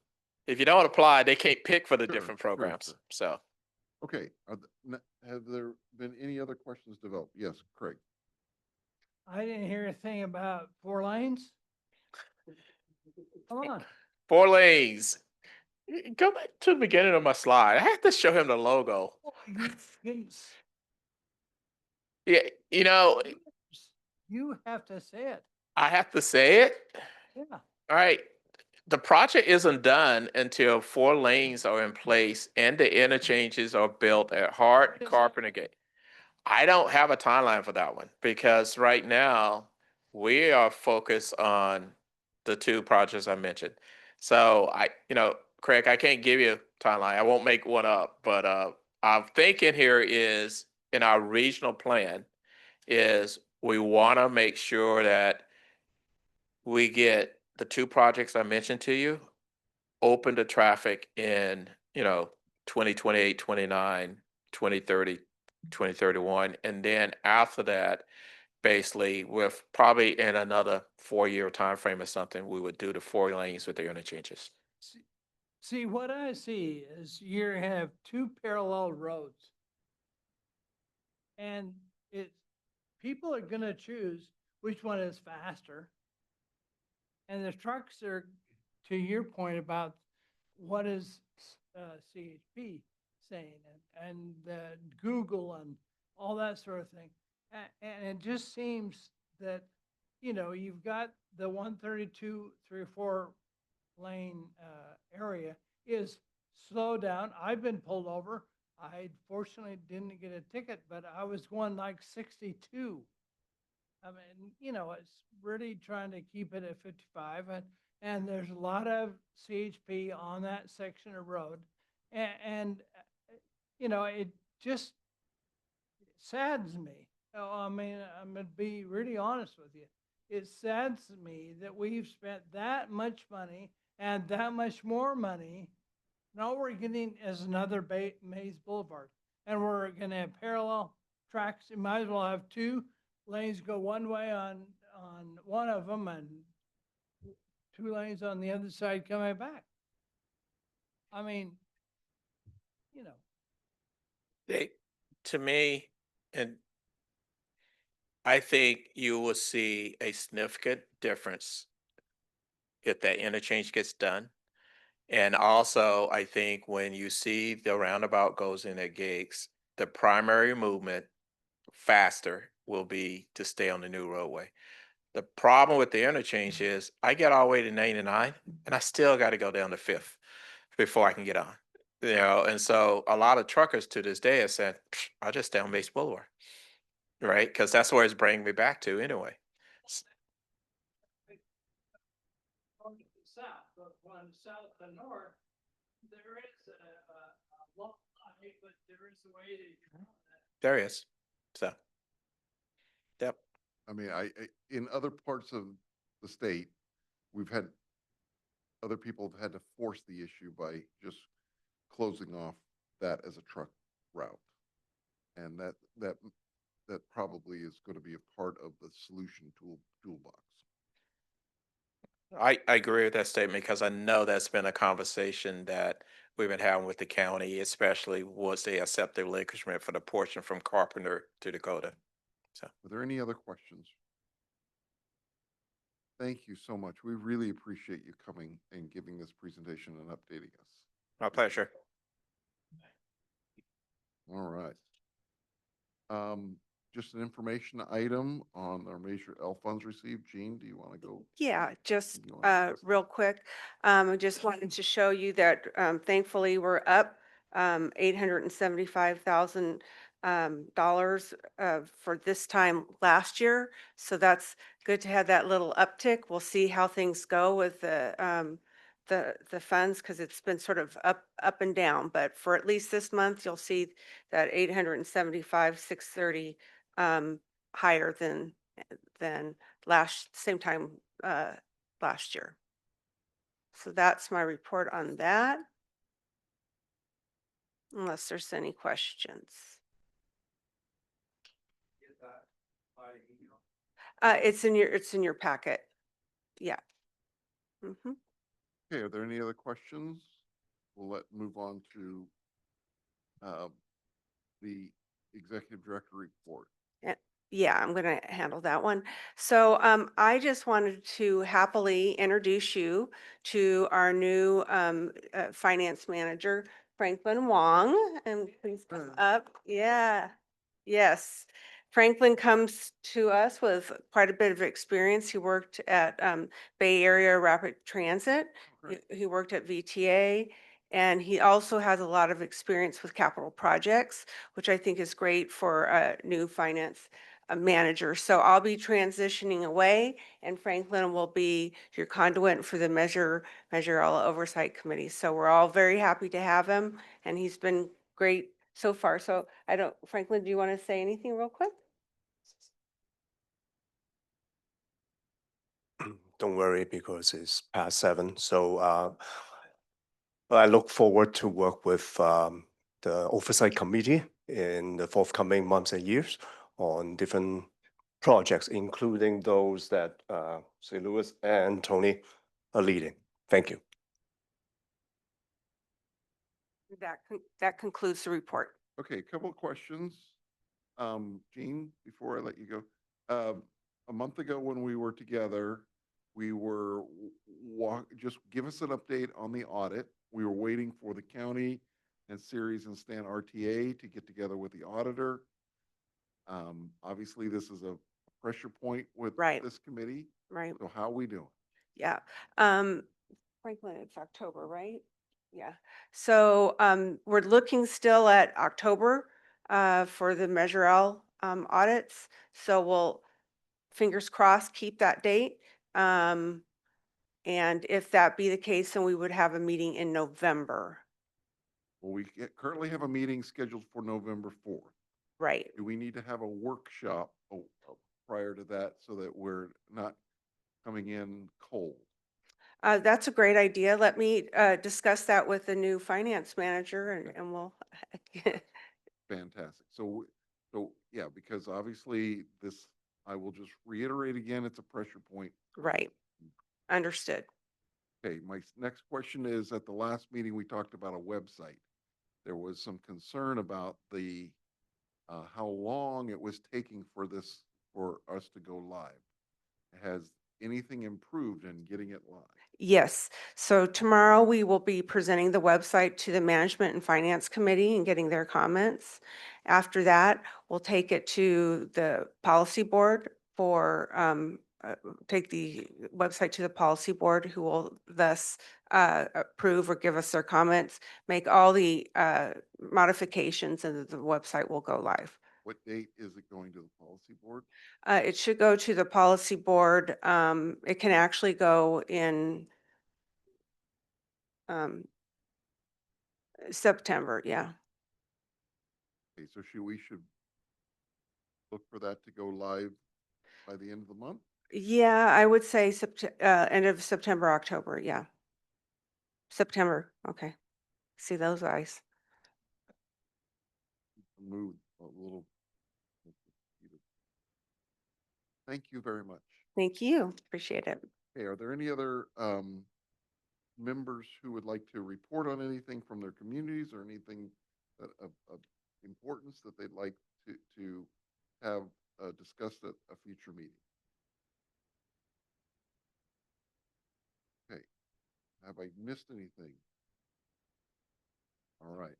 If you don't apply, they can't pick for the Sure, different sure, programs. sure. So Okay. Have there been any other questions developed? Yes, Craig. I didn't hear a thing about 4 lanes. Come on. 4 lanes. Go back to the beginning of my slide. I have to show him the logo. Yeah, You have to say it. I have to say it. Yeah. All right. The project isn't done until 4 lanes are in place and the interchanges are built at Hart, Carpenter Gate. I don't have a timeline for that one, because right now we are focused on the 2 projects I mentioned. So Craig, I can't give you a timeline. I won't make one up, but I'm thinking here is in our regional plan is we want to make sure that we get the 2 projects I mentioned to you open to traffic in, 2028, 29, 2030, 2031. And then after that, basically with probably in another 4-year time frame or something, we would do the 4 lanes with the interchanges. See, what I see is you have 2 parallel roads. And people are gonna choose which one is faster. And the trucks are, to your point about what is CHP. saying and Google and all that sort of thing. And it just seems that, you know, you've got the 132, 3-4 lane area is slow down. I've been pulled over. I fortunately didn't get a ticket, but I was going like 62. I mean, you know, it's really trying to keep it at 55 and there's a lot of CHP on that section of road. You know, it just saddens me. Oh, I mean, I'm gonna be really honest with you. It saddens me that we've spent that much money and that much more money. And all we're getting is another Maze Boulevard. And we're gonna have parallel tracks. You might as well have two lanes go one way on one of them and two lanes on the other side coming back. I mean, you know. To me, and I think you will see a significant difference if that interchange gets done. And also, I think when you see the roundabout goes in at Gigs, the primary movement faster will be to stay on the new roadway. The problem with the interchange is I get all the way to 99 and I still got to go down to Fifth before I can get on. You know, and so a lot of truckers to this day have said, I'll just stay on Base Boulevard, right? Because that's where it's bringing me back to anyway. Going to the south, but going south to north, there is a long line, but there is a way to. There is. So, yep. I mean, in other parts of the state, we've had, other people have had to force the issue by just closing off that as a truck route. And that probably is going to be a part of the solution toolbox. I agree with that statement because I know that's been a conversation that we've been having with the county, especially once they accept the relinquishment for the portion from Carpenter to Dakota. So, Are there any other questions? Thank you so much. We really appreciate you coming and giving this presentation and updating us. my pleasure. All right. Just an information item on our Measure L funds received. Jean, do you want to go? Yeah, just You wanna- real quick, I just wanted to show you that thankfully we're up $875,000 for this time last year. So that's good to have that little uptick. We'll see how things go with the funds because it's been sort of up and down. But for at least this month, you'll see that 875,630 higher than same time last year. So that's my report on that. Unless there's any questions. It's in your packet. Yeah. Mm-hmm. Okay, are there any other questions? We'll move on to the executive director report. Yeah, I'm going to handle that one. So I just wanted to happily introduce you to our new finance manager, Franklin Wong. And please come up. Yeah. Yes. Franklin comes to us with quite a bit of experience. He worked at Bay Area Rapid Transit. He worked at VTA. And he also has a lot of experience with capital projects, which I think is great for a new finance manager. So I'll be transitioning away and Franklin will be your conduit for the Measure All Oversight Committee. So we're all very happy to have him and he's been great so far. So Franklin, do you want to say anything real quick? Don't worry because it's past 7. So I look forward to work with the Oversight Committee in the forthcoming months and years on different projects, including those that St. Louis and Tony are leading. Thank you. That concludes the report. Okay, a couple of questions. Jean, before I let you go, a month ago when we were together, we were just give us an update on the audit. We were waiting for the county and Series and Stan RTA to get together with the auditor. Obviously, this is a pressure point with Right. this committee. Right. So how are we doing? Yeah. Franklin, it's October, right? Yeah. So, we're looking still at October, for the Measure L, audits. So we'll, fingers crossed, keep that date. And if that be the case, then we would have a meeting in November. Well, currently have a meeting scheduled for November 4th. Right. Do we need to have a workshop prior to that so that we're not coming in cold? That's a great idea. Let me, discuss that with the new finance manager and we'll. Fantastic. So yeah, because obviously this, I will just reiterate again, it's a pressure point. Right. Understood. Okay, my next question is, at the last meeting, we talked about a website. There was some concern about the, how long it was taking for this, for us to go live. Has anything improved in getting it live? Yes. So tomorrow we will be presenting the website to the Management and Finance Committee and getting their comments. After that, we'll take it to the Policy Board for, take the website to the Policy Board, who will thus approve or give us their comments, make all the modifications, and the website will go live. What date is it going to the policy board? It should go to the Policy Board. It can actually go in September, yeah. Okay, so we should look for that to go live by the end of the month? Yeah, I would say end of September, October, yeah. September, okay. See those eyes. Move a little. Thank you very much. Thank you, appreciate it. Okay, are there any other members who would like to report on anything from their communities or anything of importance that they'd like to have discussed at a future meeting? Okay, have I missed anything? All right.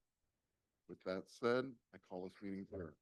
With that said, I call this meeting adjourned.